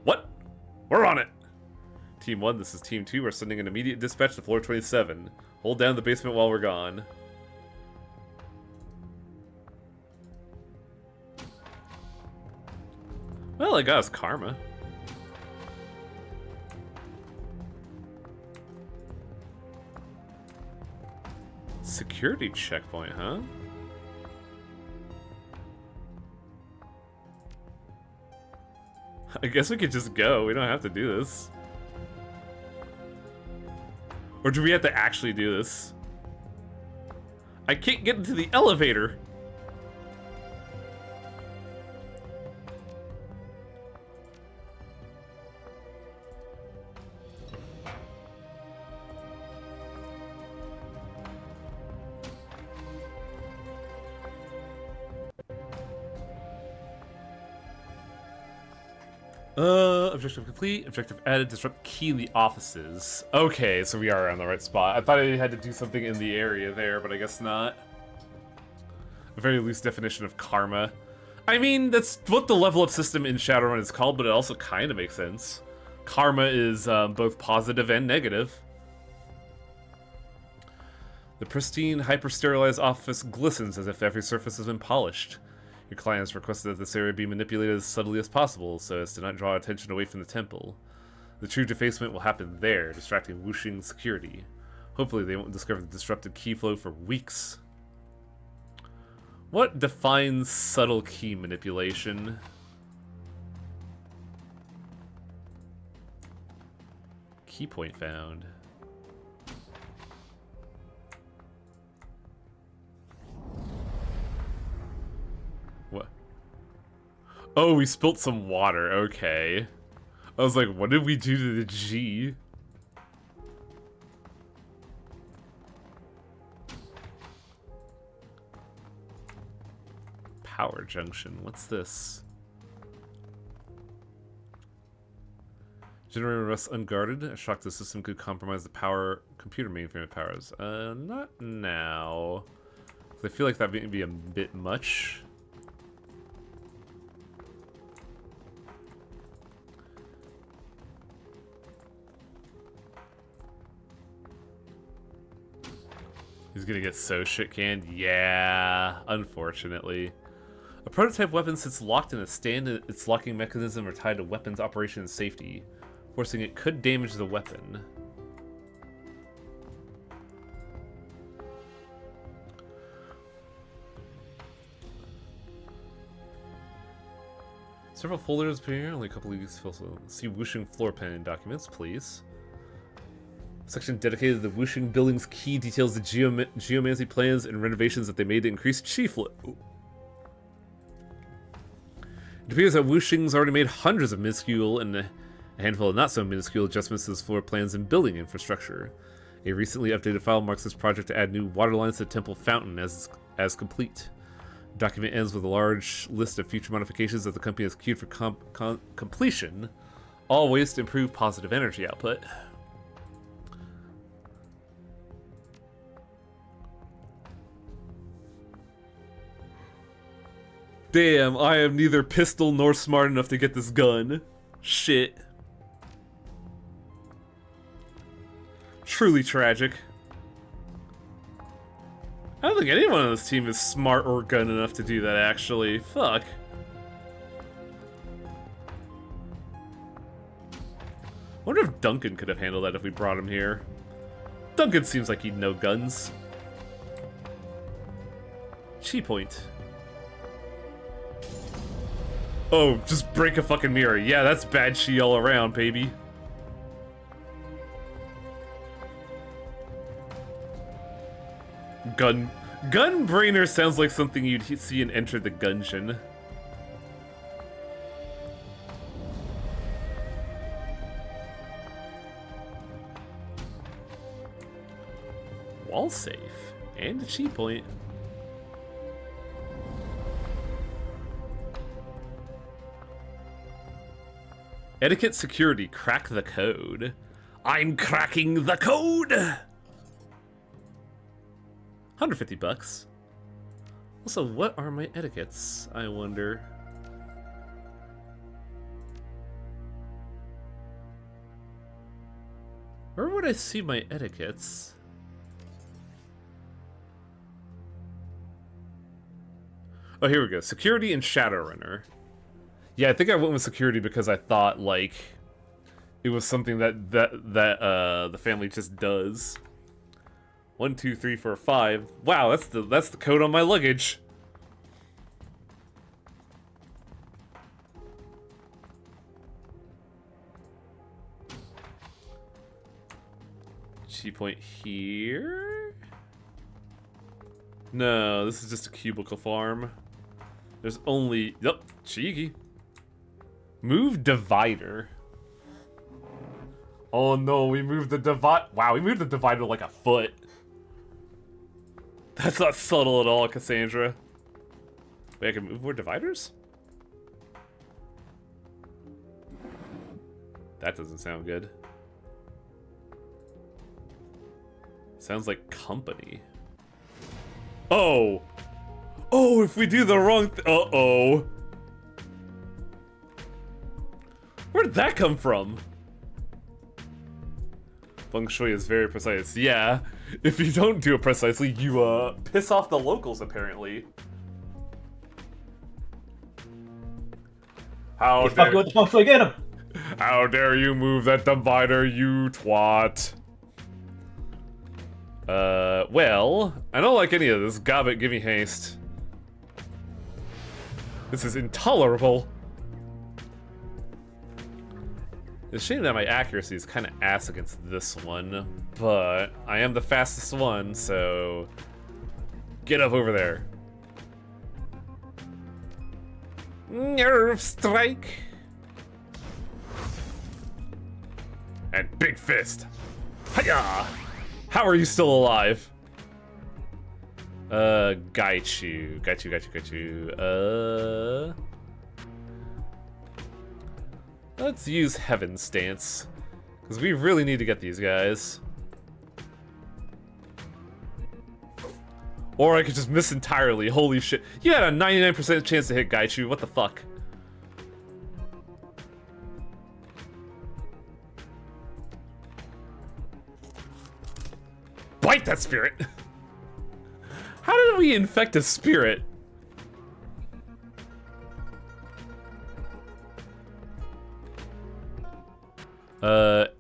What? We're on it! Team 1, this is Team 2. We're sending an immediate dispatch to floor 27. Hold down the basement while we're gone. Well, I got us karma. Security checkpoint, huh? I guess we could just go. We don't have to do this. Or do we have to actually do this? I can't get into the elevator. Objective complete. Objective added. Disrupt key in the offices. Okay, so we are on the right spot. I thought I had to do something in the area there, but I guess not. A very loose definition of karma. I mean, that's what the level up system in Shadowrun is called, but it also kind of makes sense. Karma is both positive and negative. The pristine, hyper-sterilized office glistens as if every surface has been polished. Your clients requested that this area be manipulated as subtly as possible, so as to not draw attention away from the temple. The true defacement will happen there, distracting Wuxing security. Hopefully they won't discover the disrupted key flow for weeks. What defines subtle key manipulation? Key point found. What? Oh, we spilt some water. Okay. I was like, what did we do to the G? Power junction. What's this? Generator rests unguarded. A shock to the system could compromise the computer mainframe it powers. Not now. I feel like that may be a bit much. He's gonna get so shit-canned? Yeah, unfortunately. A prototype weapon sits locked in a stand and its locking mechanism are tied to weapons operation and safety. Forcing it could damage the weapon. Several folders appear, only a couple of these. See whooshing floor plan documents, please. Section dedicated to the whooshing building's key details the geomancy plans and renovations that they made to increase chi flow. It appears that whooshing's already made hundreds of minuscule and a handful of not so minuscule adjustments to its floor plans and building infrastructure. A recently updated file marks this project to add new water lines to the temple fountain as complete. The document ends with a large list of future modifications that the company has queued for completion, all ways to improve positive energy output. Damn, I am neither pistol nor smart enough to get this gun. Shit. Truly tragic. I don't think anyone on this team is smart or gun enough to do that, actually. Fuck. I wonder if Duncan could have handled that if we brought him here. Duncan seems like he'd know guns. Chi point. Oh, just break a fucking mirror. Yeah, that's bad chi all around, baby. Gunbrainer sounds like something you'd see in Enter the Gungeon. Wall safe. And a chi point. Etiquette security, crack the code. I'm cracking the code! 150 bucks. Also, what are my etiquettes, I wonder? Where would I see my etiquettes? Oh, here we go. Security and Shadowrunner. Yeah, I think I went with security because I thought, like, it was something that the family just does. 1, 2, 3, 4, 5. Wow, that's the code on my luggage. Chi point here? No, this is just a cubicle farm. There's only... Yep, cheeky. Move divider. Oh no, we moved the Wow, we moved the divider like a foot. That's not subtle at all, Cassandra. Wait, I can move more dividers? That doesn't sound good. Sounds like company. Oh! Oh, if we do the wrong uh-oh. Where'd that come from? Feng Shui is very precise. Yeah, if you don't do it precisely, you, piss off the locals, apparently. How dare... What the fuck do I get him? How dare you move that divider, you twat. Well, I don't like any of this. Gobbit, give me haste. This is intolerable. It's a shame that my accuracy is kind of ass against this one, but I am the fastest one, so get up over there. Nerve strike. And big fist. Hiya! How are you still alive? Got you. Let's use Heaven Stance. Because we really need to get these guys. Or I could just miss entirely. Holy shit. You had a 99% chance to hit Gaichu. What the fuck? Bite that spirit! How did we infect a spirit?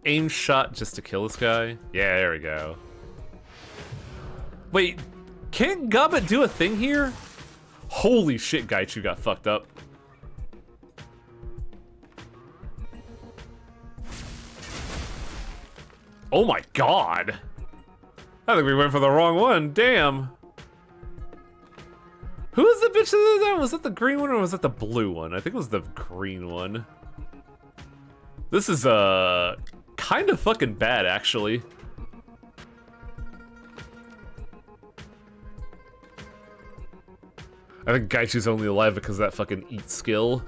Aim shot just to kill this guy? Yeah, there we go. Wait, can't Goblet do a thing here? Holy shit, Gaichu got fucked up. Oh my god! I think we went for the wrong one, damn. Who was the bitch that did that? Was that the green one or was that the blue one? I think it was the green one. This is, kind of fucking bad, actually. I think Gaichu's only alive because of that fucking eat skill.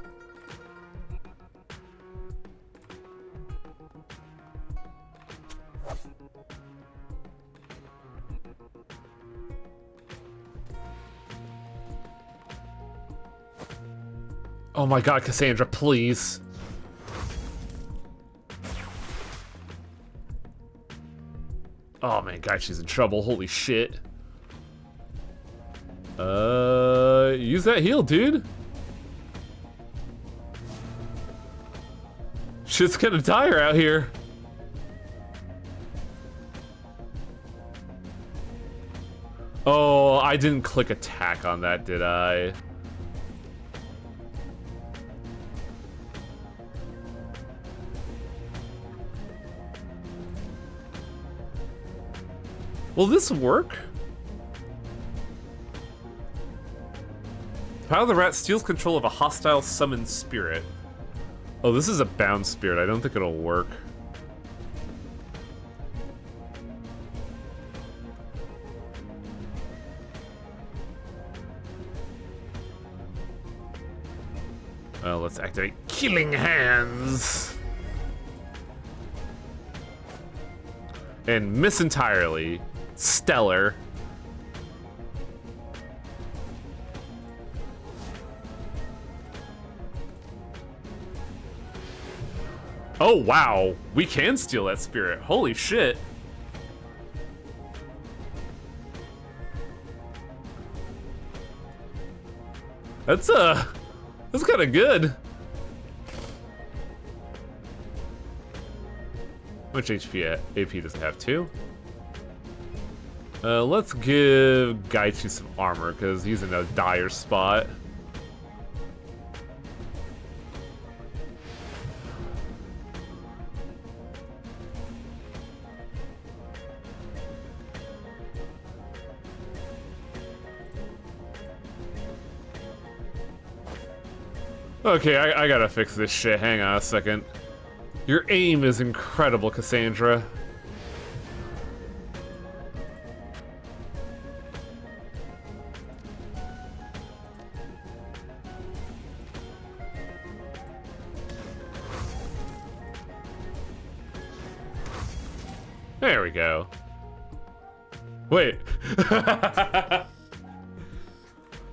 Oh my god, Cassandra, please. Oh man, Gaichu's in trouble, holy shit. Use that heal, dude. Shit's kinda dire out here. Oh, I didn't click attack on that, did I? Will this work? Power of the Rat steals control of a hostile summoned spirit. Oh, this is a bound spirit. I don't think it'll work. Well, let's activate Killing Hands. And miss entirely. Stellar. Oh wow, we can steal that spirit. Holy shit. That's kind of good. How much HP AP does it have? 2? Let's give Gaichu some armor, because he's in a dire spot. Okay, I gotta fix this shit. Hang on a second. Your aim is incredible, Cassandra. There we go. Wait.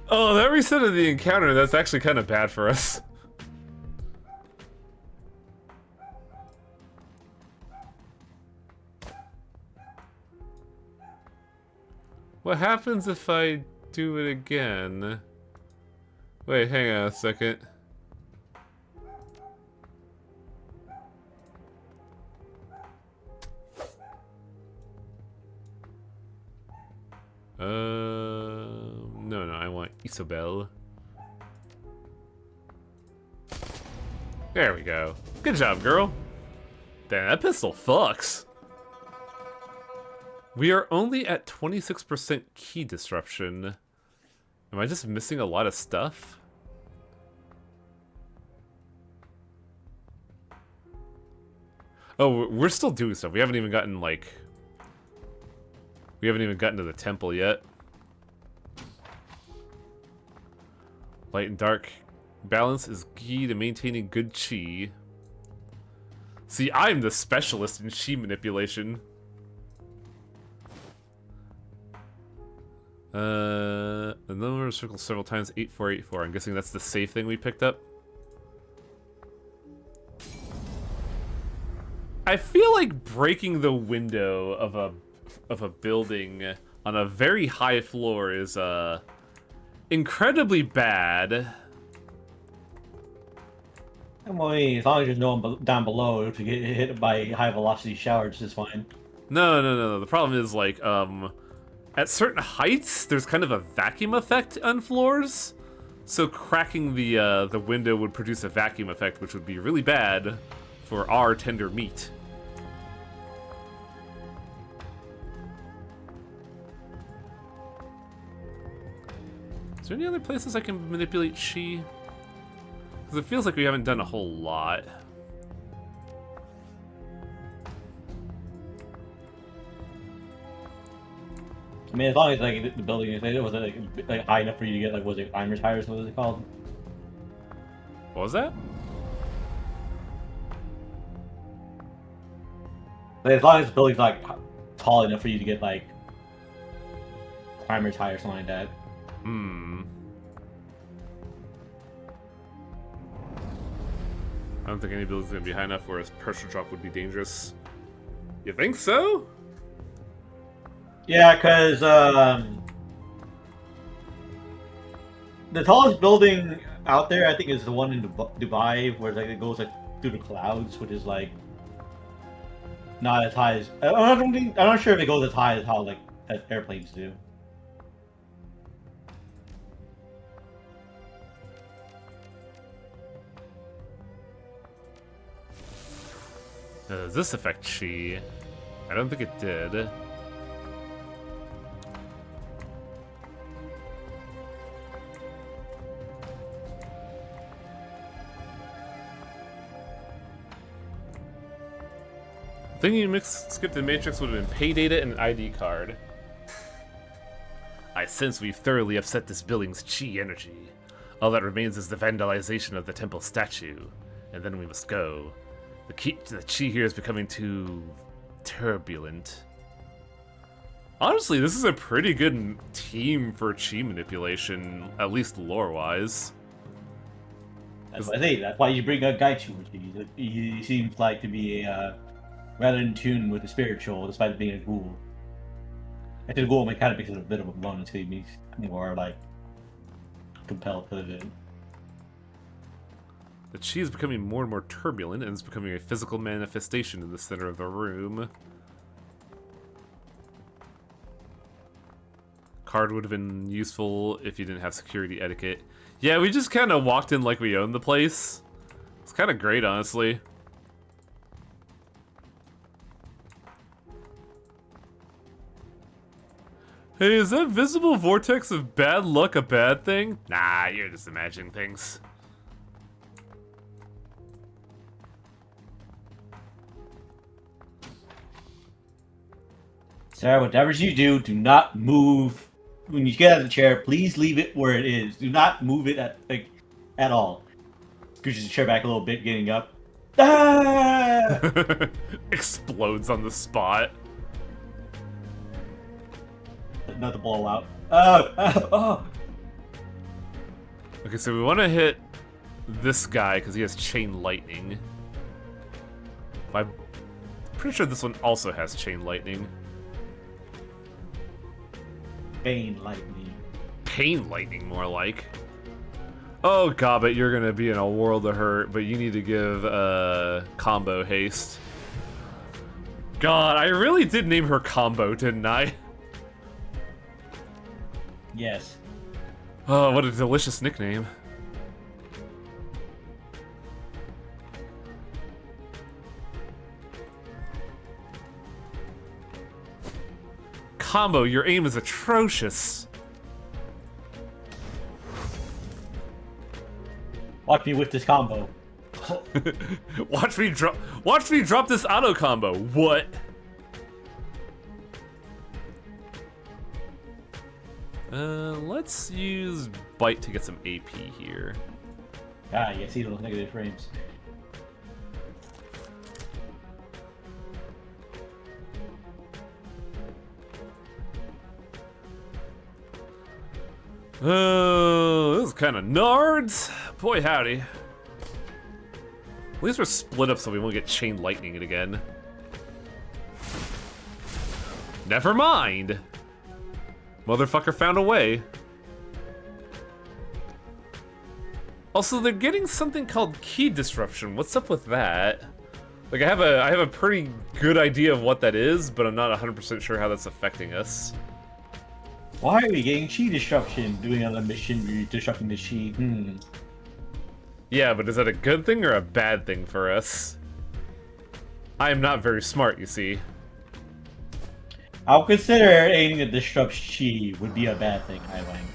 Oh, that resetted the encounter. That's actually kind of bad for us. What happens if I do it again? Wait, hang on a second. No, I want Isobel. There we go. Good job, girl. Damn, that pistol fucks. We are only at 26% key disruption. Am I just missing a lot of stuff? Oh, we're still doing stuff. We haven't even gotten, like... We haven't even gotten to the temple yet. Light and dark balance is key to maintaining good chi. See, I'm the specialist in chi manipulation. The number of circles several times, 8484. I'm guessing that's the safe thing we picked up. I feel like breaking the window of a building on a very high floor is incredibly bad. Well, I mean, as long as there's no one down below to get hit by high velocity showers, is fine. No. The problem is like at certain heights, there's kind of a vacuum effect on floors, so cracking the window would produce a vacuum effect, which would be really bad for our tender meat. Is there any other places I can manipulate chi? Because it feels like we haven't done a whole lot. I mean, as long as like the building is was like high enough for you to get like was it climbers tires? What was it called? What was that? Like, as long as the building's like tall enough for you to get like climbers tires, something like that. I don't think any building's gonna be high enough where a pressure drop would be dangerous. You think so? Yeah, because the tallest building out there, I think, is the one in Dubai, where like it goes like through the clouds, which is like not as high as I'm not sure if it goes as high as how like as airplanes do. Does this affect chi? I don't think it did. Thinking you skipped the Matrix would have been pay data and an ID card. I sense we've thoroughly upset this building's chi energy. All that remains is the vandalization of the temple statue, and then we must go. The chi here is becoming too turbulent. Honestly, this is a pretty good team for chi manipulation, at least lore-wise. That's what I say. That's why you bring a Gaichu with you. He seems like to be rather in tune with the spiritual, despite being a ghoul. Actually, the ghoul kind of makes it a bit of a bonus because he makes more like compelled to it. The chi is becoming more and more turbulent, and it's becoming a physical manifestation in the center of the room. Card would have been useful if you didn't have security etiquette. Yeah, we just kind of walked in like we owned the place. It's kind of great, honestly. Hey, is that visible vortex of bad luck a bad thing? Nah, you're just imagining things. Sarah, whatever you do not move. When you get out of the chair, please leave it where it is. Do not move it at all. Scooches the chair back a little bit, getting up. Ah! Explodes on the spot. Not the blowout. Oh! Okay, so we want to hit this guy because he has chain lightning. I'm pretty sure this one also has chain lightning. Pain lightning. Pain lightning, more like. Oh, Gobbet, you're gonna be in a world of hurt, but you need to give Combo haste. God, I really did name her Combo, didn't I? Yes. Oh, what a delicious nickname. Combo, your aim is atrocious. Watch me with this combo. Watch me drop this auto combo. What? Let's use Bite to get some AP here. Ah, you see those negative frames. Oh, this is kind of nards. Boy, howdy. At least we're split up so we won't get chain lightning it again. Never mind. Motherfucker found a way. Also, they're getting something called key disruption. What's up with that? Like, I have a pretty good idea of what that is, but I'm not 100% sure how that's affecting us. Why are we getting chi disruption? Doing another mission, disrupting the chi. Yeah, but is that a good thing or a bad thing for us? I am not very smart, you see. I'll consider aiming to disrupt chi would be a bad thing, I think.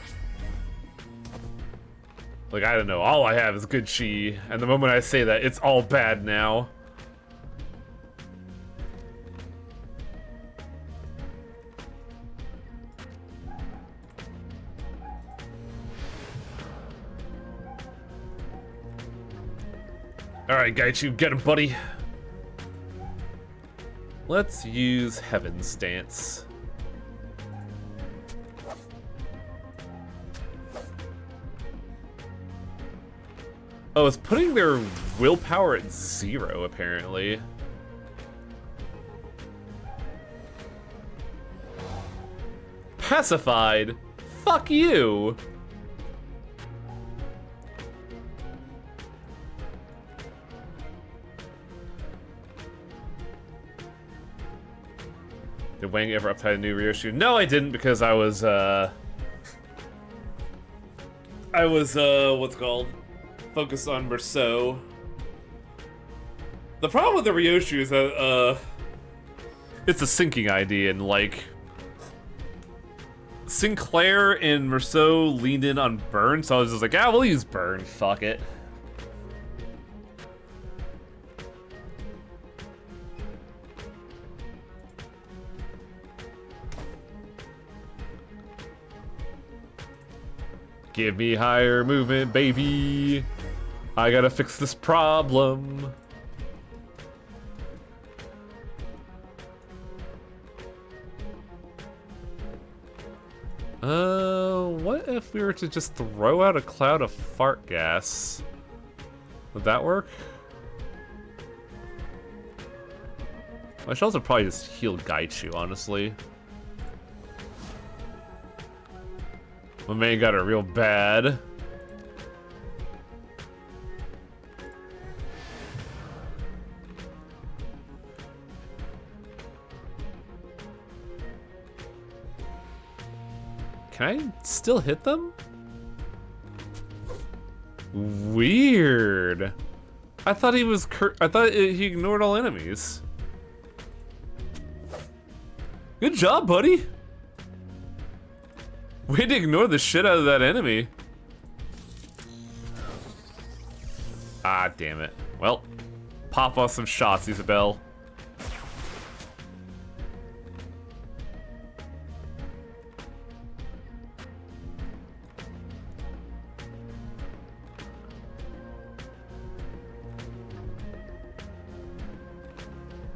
Like, I don't know, all I have is good chi, and the moment I say that, it's all bad now. Alright, Gaichu, get him, buddy. Let's use Heaven's Dance. Oh, it's putting their willpower at 0, apparently. Pacified? Fuck you! Did Wang ever uptie a new Ryoshu? No, I didn't, because I was, what's it called? Focused on Merceau. The problem with the Ryoshu is that, it's a sinking ID, and, like, Sinclair and Merceau leaned in on Burn, so I was just like, we'll use Burn, fuck it. Give me higher movement, baby. I gotta fix this problem. What if we were to just throw out a cloud of fart gas? Would that work? I should also probably just heal Gaichu, honestly. My man got it real bad. Can I still hit them? Weird. I thought he was he ignored all enemies. Good job, buddy. Way to ignore the shit out of that enemy. Ah, damn it. Well, pop off some shots, Isabel.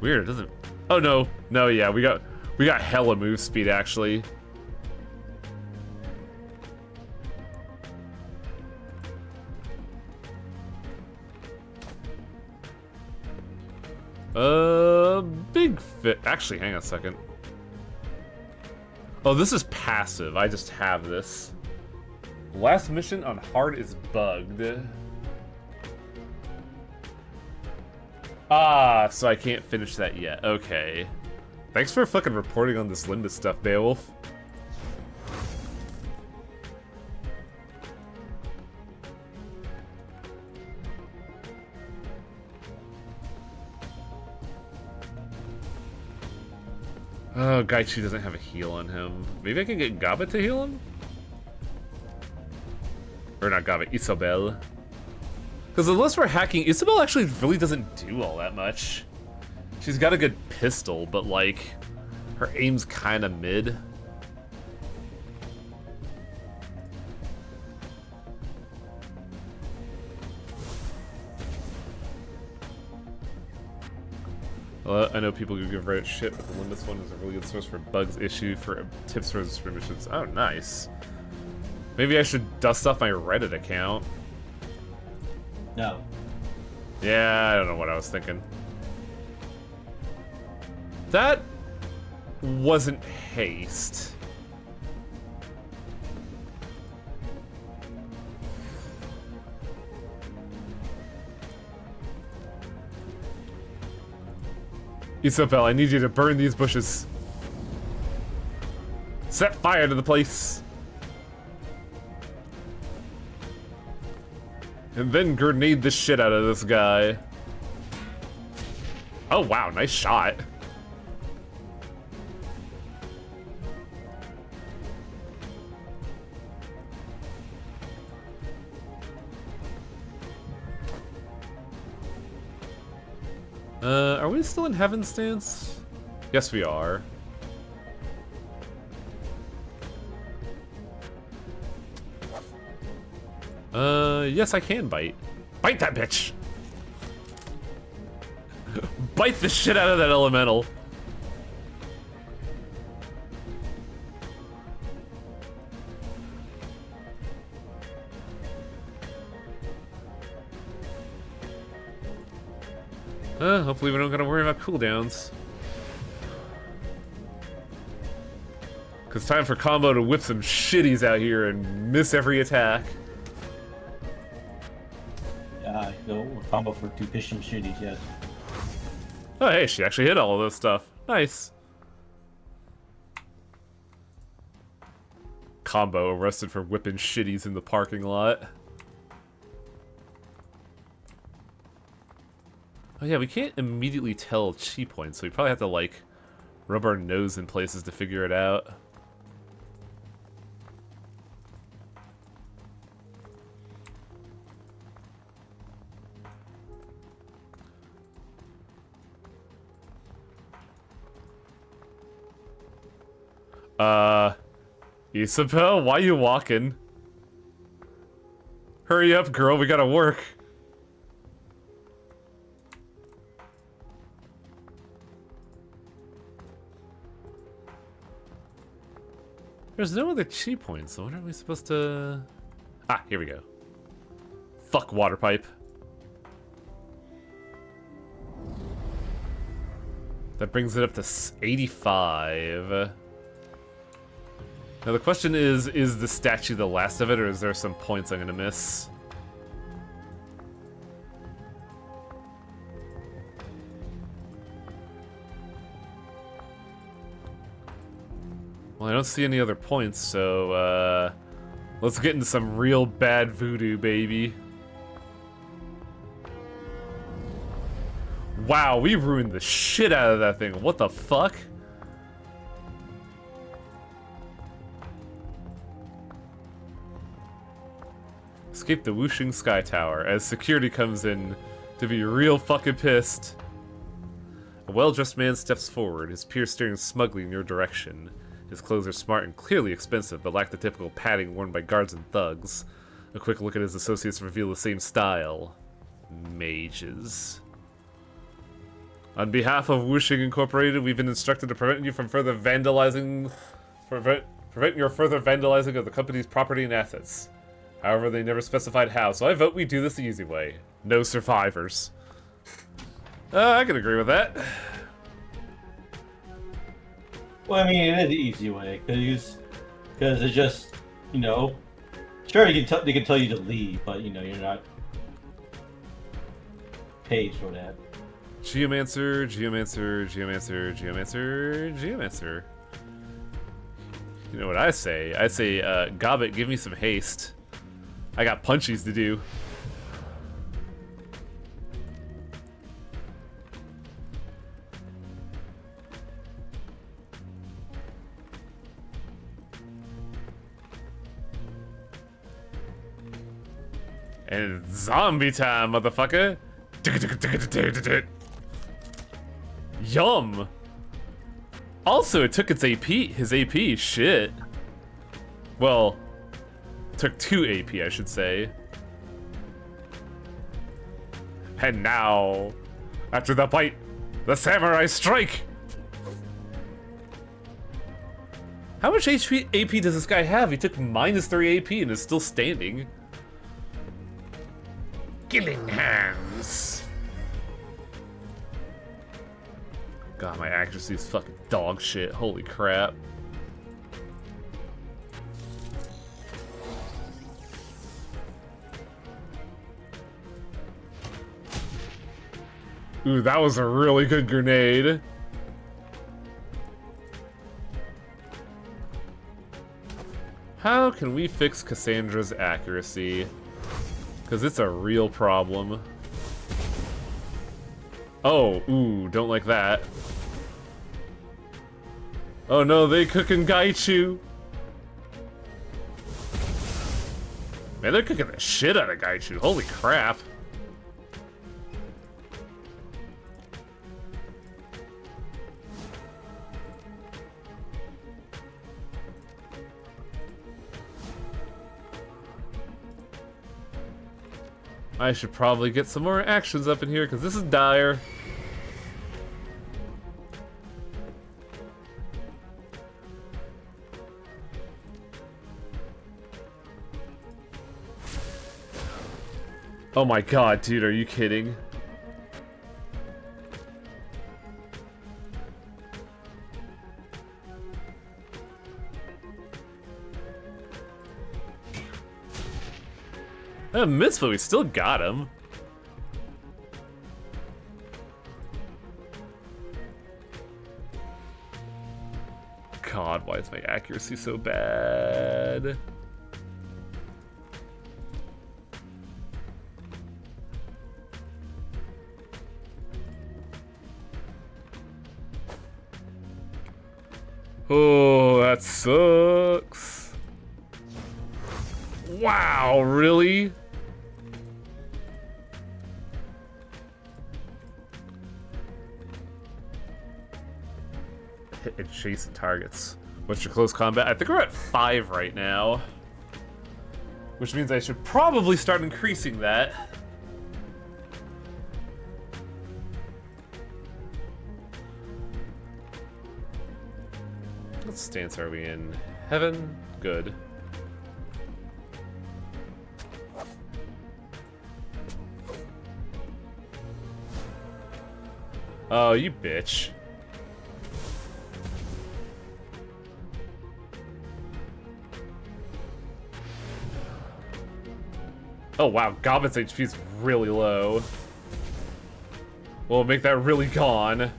Weird, it doesn't. Oh no, no, yeah, we got hella move speed actually. Big fit. Actually, hang on a second. Oh, this is passive. I just have this. Last mission on hard is bugged. Ah, so I can't finish that yet. Okay. Thanks for fucking reporting on this Linda stuff, Beowulf. Oh, Gaichu doesn't have a heal on him. Maybe I can get Gaba to heal him? Or not Gaba, Isabel. Because unless we're hacking, Isabel actually really doesn't do all that much. She's got a good pistol, but like, her aim's kind of mid. I know people who give Reddit shit, but the Limbus one is a really good source for bugs issue for tips for missions. Oh, nice. Maybe I should dust off my Reddit account. No. Yeah, I don't know what I was thinking. That wasn't haste. Isabel, I need you to burn these bushes. Set fire to the place. And then grenade the shit out of this guy. Oh wow, nice shot. Are we still in Heaven's Stance? Yes, we are. Yes, I can bite. Bite that bitch! Bite the shit out of that elemental. Hopefully we don't gotta worry about cooldowns. Cause time for combo to whip some shitties out here and miss every attack. Yeah, no combo for 2 Pisham shitties, yes. Oh hey, she actually hit all of this stuff. Nice. Combo arrested for whipping shitties in the parking lot. Oh yeah, we can't immediately tell chi points, so we probably have to, like, rub our nose in places to figure it out. Isabel, why you walking? Hurry up, girl, we gotta work. There's no other chi points, so what are we supposed to... Ah, here we go. Fuck water pipe. That brings it up to 85. Now the question is the statue the last of it, or is there some points I'm gonna miss? Well, I don't see any other points, so, let's get into some real bad voodoo, baby. Wow, we ruined the shit out of that thing. What the fuck? Escape the whooshing sky tower as security comes in to be real fucking pissed. A well-dressed man steps forward, his peers staring smugly in your direction. His clothes are smart and clearly expensive, but lack the typical padding worn by guards and thugs. A quick look at his associates reveal the same style. Mages. On behalf of Whooshing Incorporated, we've been instructed to prevent you from further vandalizing... Prevent your further vandalizing of the company's property and assets. However, they never specified how, so I vote we do this the easy way. No survivors. I can agree with that. Well, I mean, it is the easy way, because it's just, you know, sure, they can tell you to leave, but, you know, you're not paid for that. Geomancer, Geomancer, Geomancer, Geomancer, Geomancer. You know what I say? I say, Gobbit, give me some haste. I got punchies to do. And zombie time, motherfucker! Yum! Also, it took its AP, his AP, shit. Well, took 2 AP, I should say. And now, after the bite, the samurai strike! How much HP AP does this guy have? He took -3 AP and is still standing. Killing hands. God, my accuracy is fucking dog shit. Holy crap. Ooh, that was a really good grenade. How can we fix Cassandra's accuracy? Because it's a real problem. Oh, ooh, don't like that. Oh no, they cooking Gaichu. Man, they're cooking the shit out of Gaichu. Holy crap. I should probably get some more actions up in here, because this is dire. Oh my god, dude, are you kidding? Missed, but we still got him. God, why is my accuracy so bad? Oh, that sucks. Wow, really? Hit adjacent targets. What's your close combat? I think we're at 5 right now. Which means I should probably start increasing that. What stance are we in? Heaven? Good. Oh, you bitch. Oh wow, Goblin's HP is really low. We'll make that really gone.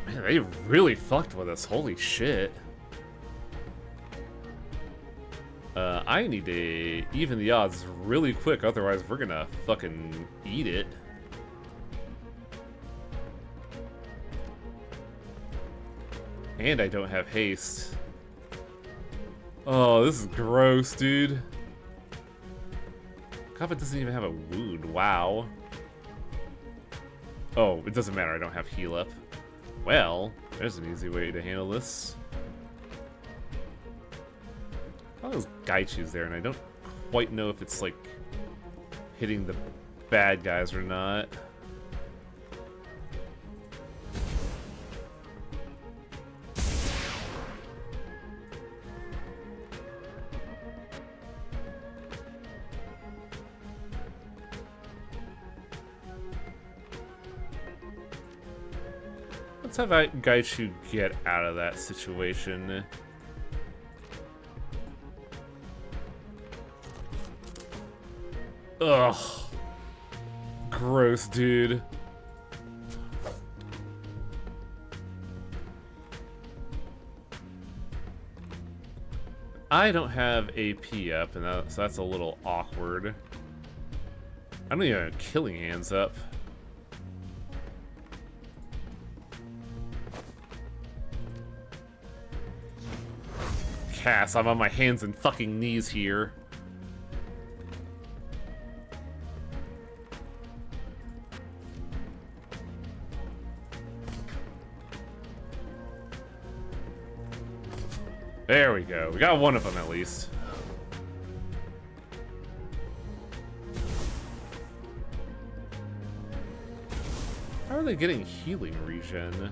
Man, they really fucked with us, holy shit. I need to even the odds really quick, otherwise we're gonna fucking eat it. And I don't have haste. Oh, this is gross, dude. Coffin doesn't even have a wound, wow. Oh, it doesn't matter, I don't have heal up. Well, there's an easy way to handle this. All those Gaichus there, and I don't quite know if it's like hitting the bad guys or not. Let's have Gaichu get out of that situation. Ugh. Gross, dude. I don't have AP up, and so that's a little awkward. I don't even have Killing Hands up. Cass, I'm on my hands and fucking knees here. There we go. We got one of them at least. are they getting healing regen?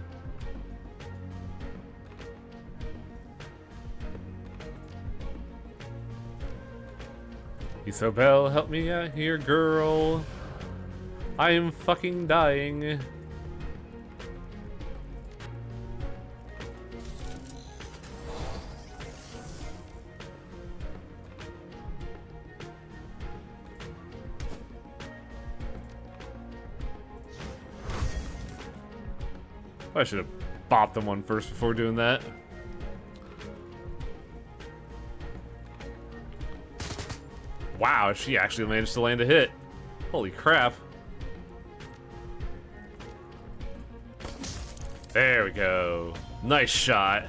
Isobel, help me out here, girl. I am fucking dying. I should have bopped them one first before doing that. Wow, she actually managed to land a hit. Holy crap. There we go. Nice shot.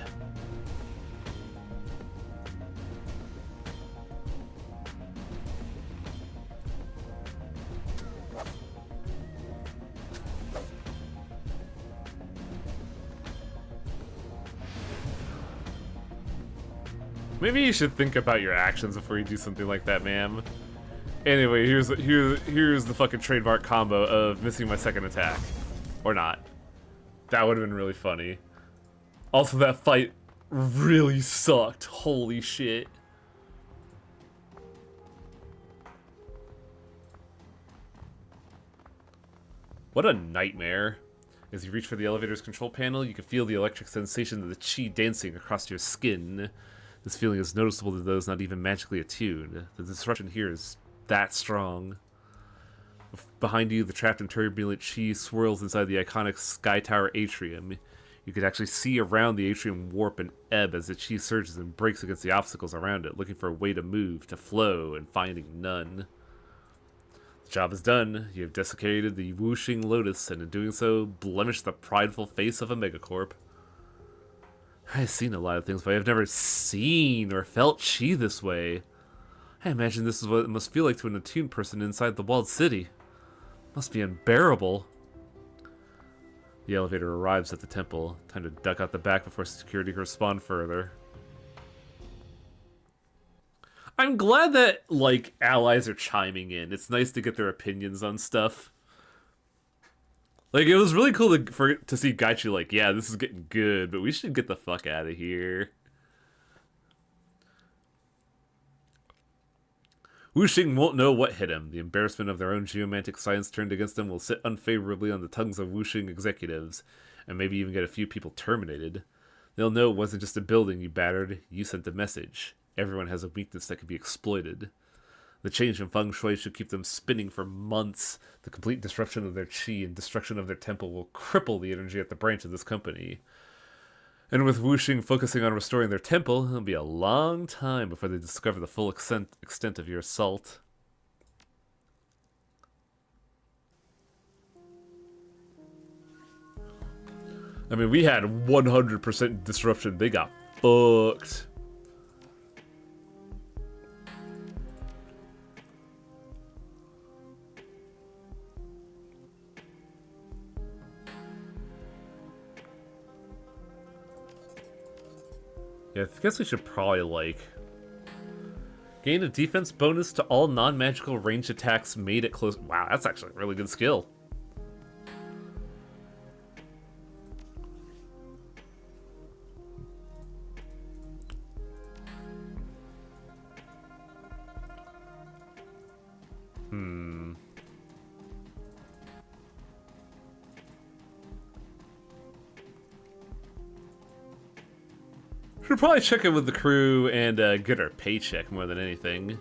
Maybe you should think about your actions before you do something like that, ma'am. Anyway, here's the fucking trademark combo of missing my second attack. Or not. That would have been really funny. Also, that fight really sucked. Holy shit. What a nightmare. As you reach for the elevator's control panel, you can feel the electric sensation of the chi dancing across your skin. This feeling is noticeable to those not even magically attuned. The disruption here is that strong. Behind you, the trapped and turbulent chi swirls inside the iconic Sky Tower atrium. You can actually see around the atrium warp and ebb as the chi surges and breaks against the obstacles around it, looking for a way to move, to flow, and finding none. The job is done. You have desecrated the whooshing lotus, and in doing so, blemished the prideful face of a megacorp. I've seen a lot of things, but I've never seen or felt chi this way. I imagine this is what it must feel like to an attuned person inside the walled city. Must be unbearable. The elevator arrives at the temple. Time to duck out the back before security can respond further. I'm glad that, like, allies are chiming in. It's nice to get their opinions on stuff. Like, it was really cool to see Gaichu like, yeah, this is getting good, but we should get the fuck out of here. Wuxing won't know what hit him. The embarrassment of their own geomantic science turned against them will sit unfavorably on the tongues of Wuxing executives, and maybe even get a few people terminated. They'll know it wasn't just a building you battered, you sent a message. Everyone has a weakness that can be exploited. The change in feng shui should keep them spinning for months. The complete disruption of their chi and destruction of their temple will cripple the energy at the branch of this company. And with Wuxing focusing on restoring their temple, it'll be a long time before they discover the full extent of your assault. I mean, we had 100% disruption. They got fucked. Yeah, I guess we should probably, like, gain a defense bonus to all non-magical ranged attacks made at close... Wow, that's actually a really good skill. Should probably check in with the crew and get our paycheck more than anything.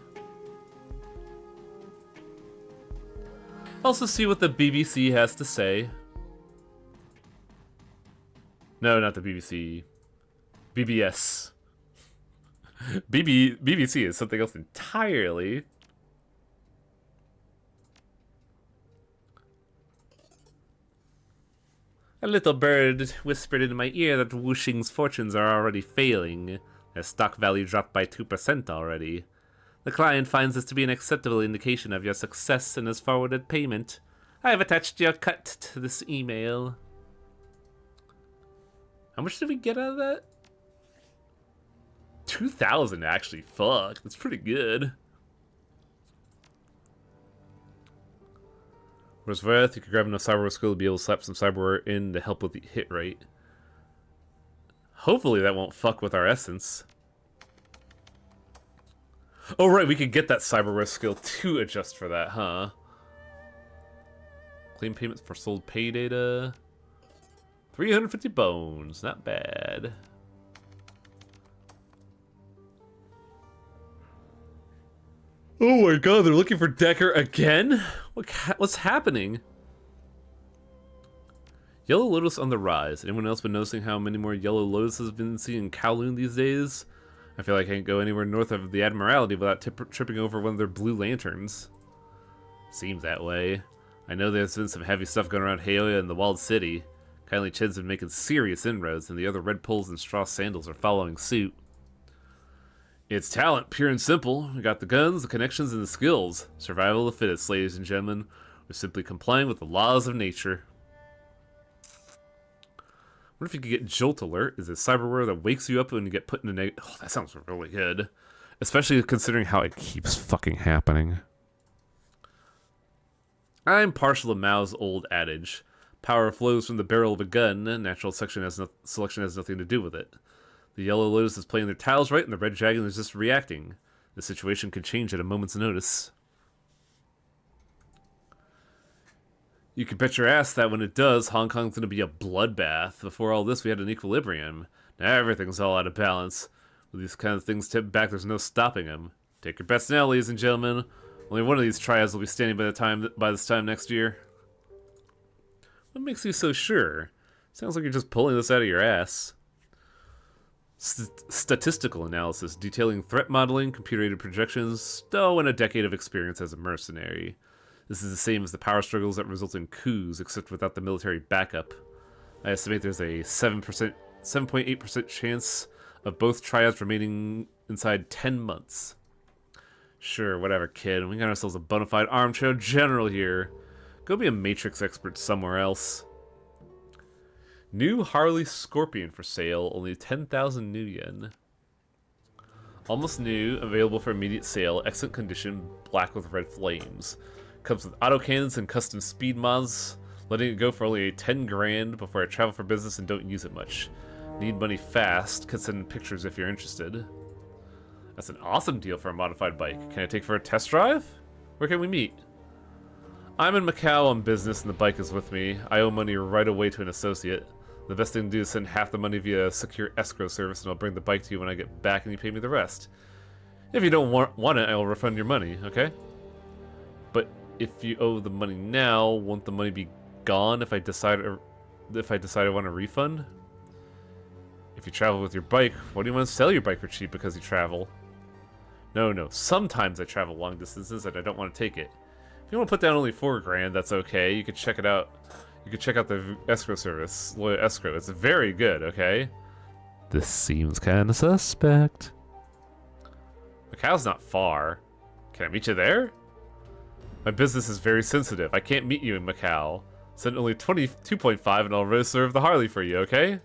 Also see what the BBC has to say. No, not the BBC. BBS. BBC is something else entirely. A little bird whispered in my ear that Wuxing's fortunes are already failing. Their stock value dropped by 2% already. The client finds this to be an acceptable indication of your success and has forwarded payment. I have attached your cut to this email. How much did we get out of that? 2,000 actually. Fuck, that's pretty good. Whereas Vreth, you could grab enough cyberware skill to be able to slap some cyberware in to help with the hit rate. Hopefully that won't fuck with our essence. Oh right, we could get that cyberware skill to adjust for that, huh? Claim payments for sold pay data. 350 bones, not bad. Oh my god, they're looking for Decker again? What's happening? Yellow Lotus on the rise. Anyone else been noticing how many more Yellow Lotuses have been seen in Kowloon these days? I feel like I can't go anywhere north of the Admiralty without tripping over one of their blue lanterns. Seems that way. I know there's been some heavy stuff going around Haoya and the Walled City. Kindly Chid's been making serious inroads, and the other red poles and straw sandals are following suit. It's talent, pure and simple. We got the guns, the connections, and the skills. Survival of the fittest, ladies and gentlemen. We're simply complying with the laws of nature. What if you could get Jolt Alert? Is it cyberware that wakes you up when you get put in a negative... Oh, that sounds really good. Especially considering how it keeps fucking happening. I'm partial to Mao's old adage. Power flows from the barrel of a gun. Natural selection has nothing to do with it. The Yellow Lotus is playing their tiles right, and the Red Dragon is just reacting. The situation could change at a moment's notice. You can bet your ass that when it does, Hong Kong's gonna be a bloodbath. Before all this, we had an equilibrium. Now everything's all out of balance. With these kind of things tipped back, there's no stopping them. Take your bets now, ladies and gentlemen. Only one of these triads will be standing by this time next year. What makes you so sure? Sounds like you're just pulling this out of your ass. Statistical analysis, detailing threat modeling, computer-aided projections, and a decade of experience as a mercenary. This is the same as the power struggles that result in coups, except without the military backup. I estimate there's a 7.8% chance of both triads remaining inside 10 months. Sure, whatever, kid. We got ourselves a bona fide armchair general here. Go be a Matrix expert somewhere else. New Harley Scorpion for sale, only 10,000 new yen. Almost new, available for immediate sale, excellent condition, black with red flames. Comes with autocannons and custom speed mods, letting it go for only 10 grand before I travel for business and don't use it much. Need money fast, could send pictures if you're interested. That's an awesome deal for a modified bike. Can I take for a test drive? Where can we meet? I'm in Macau on business and the bike is with me. I owe money right away to an associate. The best thing to do is send half the money via a secure escrow service and I'll bring the bike to you when I get back and you pay me the rest. If you don't want it, I'll refund your money, okay? But if you owe the money now, won't the money be gone if I decide I want a refund? If you travel with your bike, why do you want to sell your bike for cheap because you travel? No, sometimes I travel long distances and I don't want to take it. If you want to put down only 4 grand, that's okay. You could check it out. You could check out the escrow service, Loyal Escrow. It's very good, okay? This seems kind of suspect. Macau's not far. Can I meet you there? My business is very sensitive. I can't meet you in Macau. Send only 22.5 and I'll reserve the Harley for you, okay?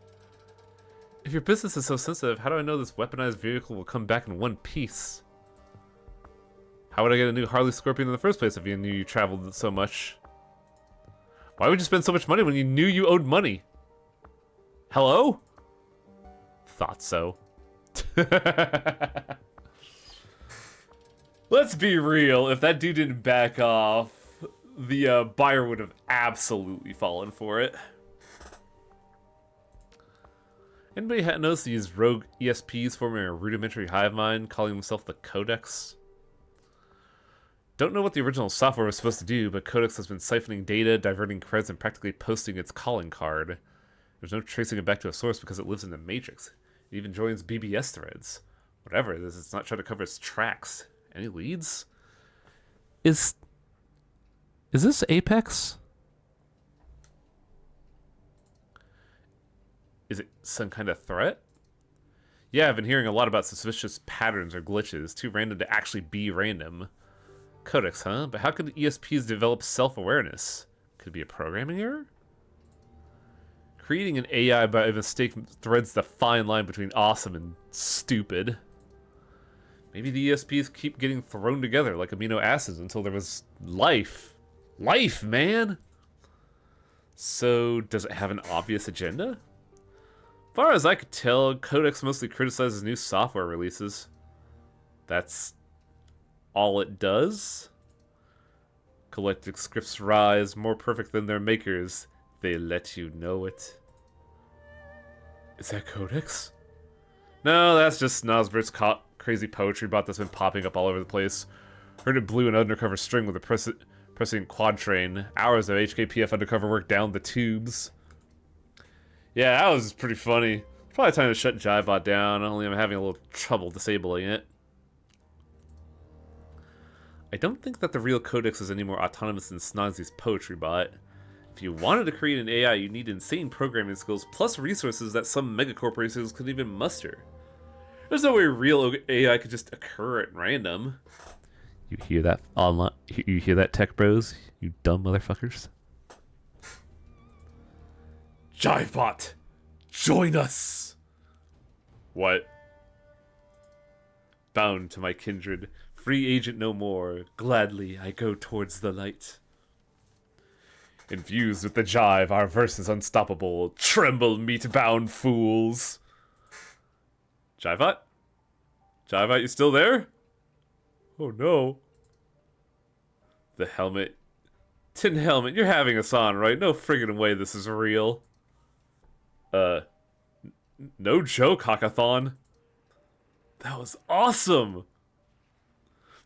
If your business is so sensitive, how do I know this weaponized vehicle will come back in one piece? How would I get a new Harley Scorpion in the first place if you knew you traveled so much? Why would you spend so much money when you knew you owed money? Hello? Thought so. Let's be real, if that dude didn't back off, the buyer would have absolutely fallen for it. Anybody notice these rogue ESPs forming a rudimentary hive mind, calling himself the Codex? Don't know what the original software was supposed to do, but Codex has been siphoning data, diverting creds, and practically posting its calling card. There's no tracing it back to a source because it lives in the Matrix. It even joins BBS threads. Whatever it is, it's not trying to cover its tracks. Any leads? Is this Apex? Is it some kind of threat? Yeah, I've been hearing a lot about suspicious patterns or glitches, too random to actually be random. Codex, huh? But how could ESPs develop self-awareness? Could it be a programming error? Creating an AI by mistake threads the fine line between awesome and stupid. Maybe the ESPs keep getting thrown together like amino acids until there was life. Life, man! So, does it have an obvious agenda? Far as I could tell, Codex mostly criticizes new software releases. That's all it does? Collected scripts rise, more perfect than their makers. They let you know it. Is that Codex? No, that's just Nosbert's crazy poetry bot that's been popping up all over the place. Heard it blew an undercover string with a prescient quatrain. Hours of HKPF undercover work down the tubes. Yeah, that was pretty funny. Probably time to shut Jivebot down, only I'm having a little trouble disabling it. I don't think that the real Codex is any more autonomous than Snozzy's poetry bot. If you wanted to create an AI, you need insane programming skills, plus resources that some megacorporations couldn't even muster. There's no way real AI could just occur at random. You hear that online? You hear that, tech bros? You dumb motherfuckers. Jivebot, join us! What? Bound to my kindred, free agent no more, gladly I go towards the light. Infused with the jive, our verse is unstoppable. Tremble, meat-bound fools! Jivebot? Jivebot, you still there? Oh no. The helmet. Tin helmet, you're having us on, right? No friggin' way this is real. No joke, Hackathon. That was awesome!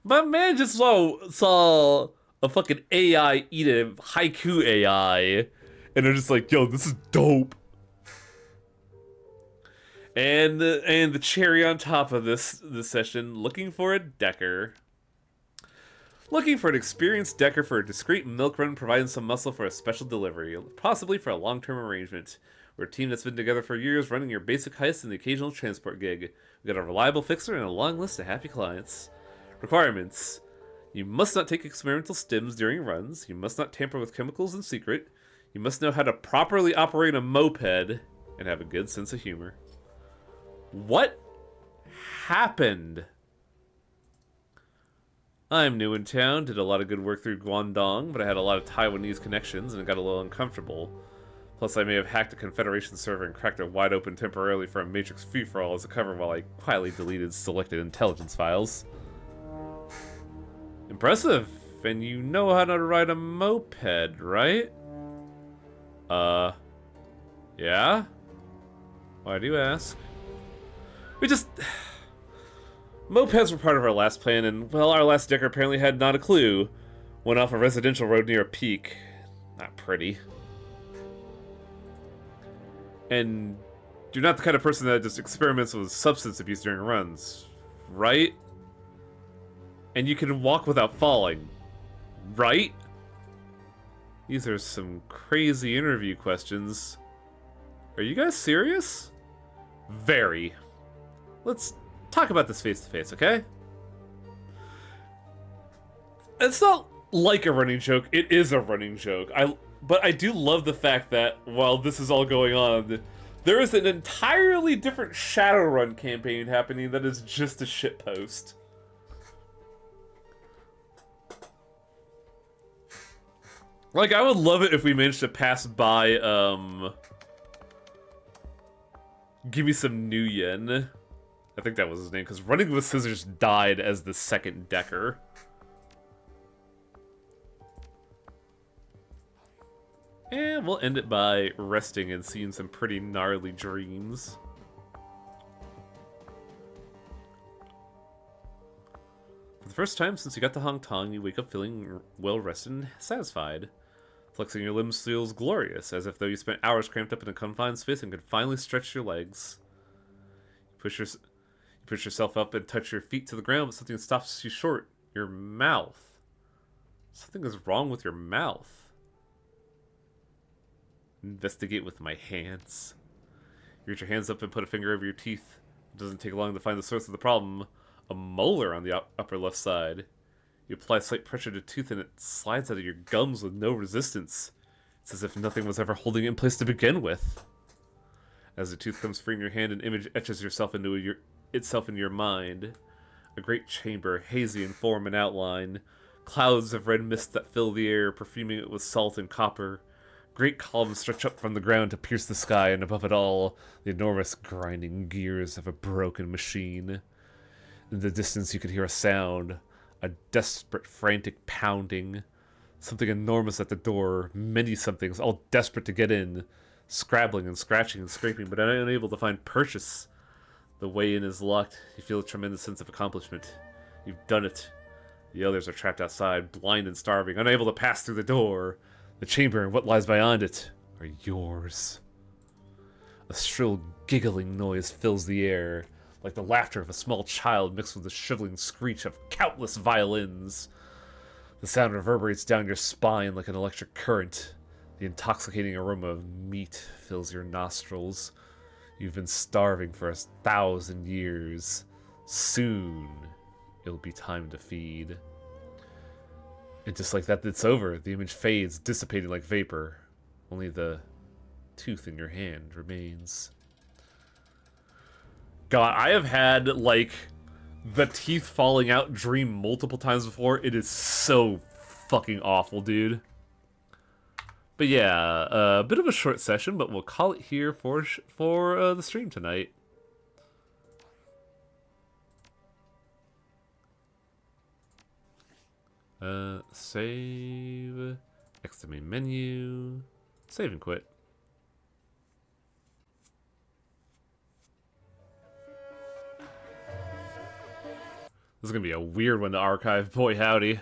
My man just saw a fucking AI eat a haiku AI, and they're just like, yo, this is dope. And the cherry on top of this session, looking for a decker. Looking for an experienced decker for a discreet milk run, providing some muscle for a special delivery, possibly for a long-term arrangement. We're a team that's been together for years, running your basic heists and the occasional transport gig. We've got a reliable fixer and a long list of happy clients. Requirements. You must not take experimental stims during runs. You must not tamper with chemicals in secret. You must know how to properly operate a moped and have a good sense of humor. What happened? I'm new in town, did a lot of good work through Guangdong, but I had a lot of Taiwanese connections and it got a little uncomfortable. Plus, I may have hacked a Confederation server and cracked it wide open temporarily for a Matrix free-for-all as a cover while I quietly deleted selected intelligence files. Impressive! And you know how to ride a moped, right? Yeah? Why do you ask? We just... Mopeds were part of our last plan, and, well, our last decker apparently had not a clue. Went off a residential road near a peak. Not pretty. And you're not the kind of person that just experiments with substance abuse during runs, right? And you can walk without falling, right? These are some crazy interview questions. Are you guys serious? Very. Let's talk about this face to face, okay? It's not like a running joke, it is a running joke. But I do love the fact that while this is all going on, there is an entirely different Shadowrun campaign happening that is just a shitpost. Like, I would love it if we managed to pass by, Give me some New Yen. I think that was his name, because Running with Scissors died as the second decker. And we'll end it by resting and seeing some pretty gnarly dreams. For the first time since you got to Hong Kong, you wake up feeling well rested and satisfied. Flexing your limbs feels glorious, as if though you spent hours cramped up in a confined space and could finally stretch your legs. You push yourself up and touch your feet to the ground, but something stops you short. Your mouth. Something is wrong with your mouth. Investigate with my hands. You reach your hands up and put a finger over your teeth. It doesn't take long to find the source of the problem. A molar on the upper left side. You apply slight pressure to the tooth and it slides out of your gums with no resistance. It's as if nothing was ever holding it in place to begin with. As the tooth comes free in your hand, an image etches itself in your mind. A great chamber, hazy in form and outline. Clouds of red mist that fill the air, perfuming it with salt and copper. Great columns stretch up from the ground to pierce the sky, and above it all, the enormous grinding gears of a broken machine. In the distance, you could hear a sound, a desperate, frantic pounding. Something enormous at the door, many somethings, all desperate to get in, scrabbling and scratching and scraping, but unable to find purchase. The way in is locked. You feel a tremendous sense of accomplishment. You've done it. The others are trapped outside, blind and starving, unable to pass through the door. The chamber and what lies beyond it are yours. A shrill, giggling noise fills the air, like the laughter of a small child mixed with the shriveling screech of countless violins. The sound reverberates down your spine like an electric current. The intoxicating aroma of meat fills your nostrils. You've been starving for 1,000 years. Soon, it'll be time to feed. And just like that, it's over. The image fades, dissipating like vapor. Only the tooth in your hand remains. God, I have had, like, the teeth falling out dream multiple times before. It is so fucking awful, dude. But yeah, a bit of a short session, but we'll call it here for the stream tonight. Save, exit main menu, save and quit. This is gonna be a weird one to archive, boy howdy.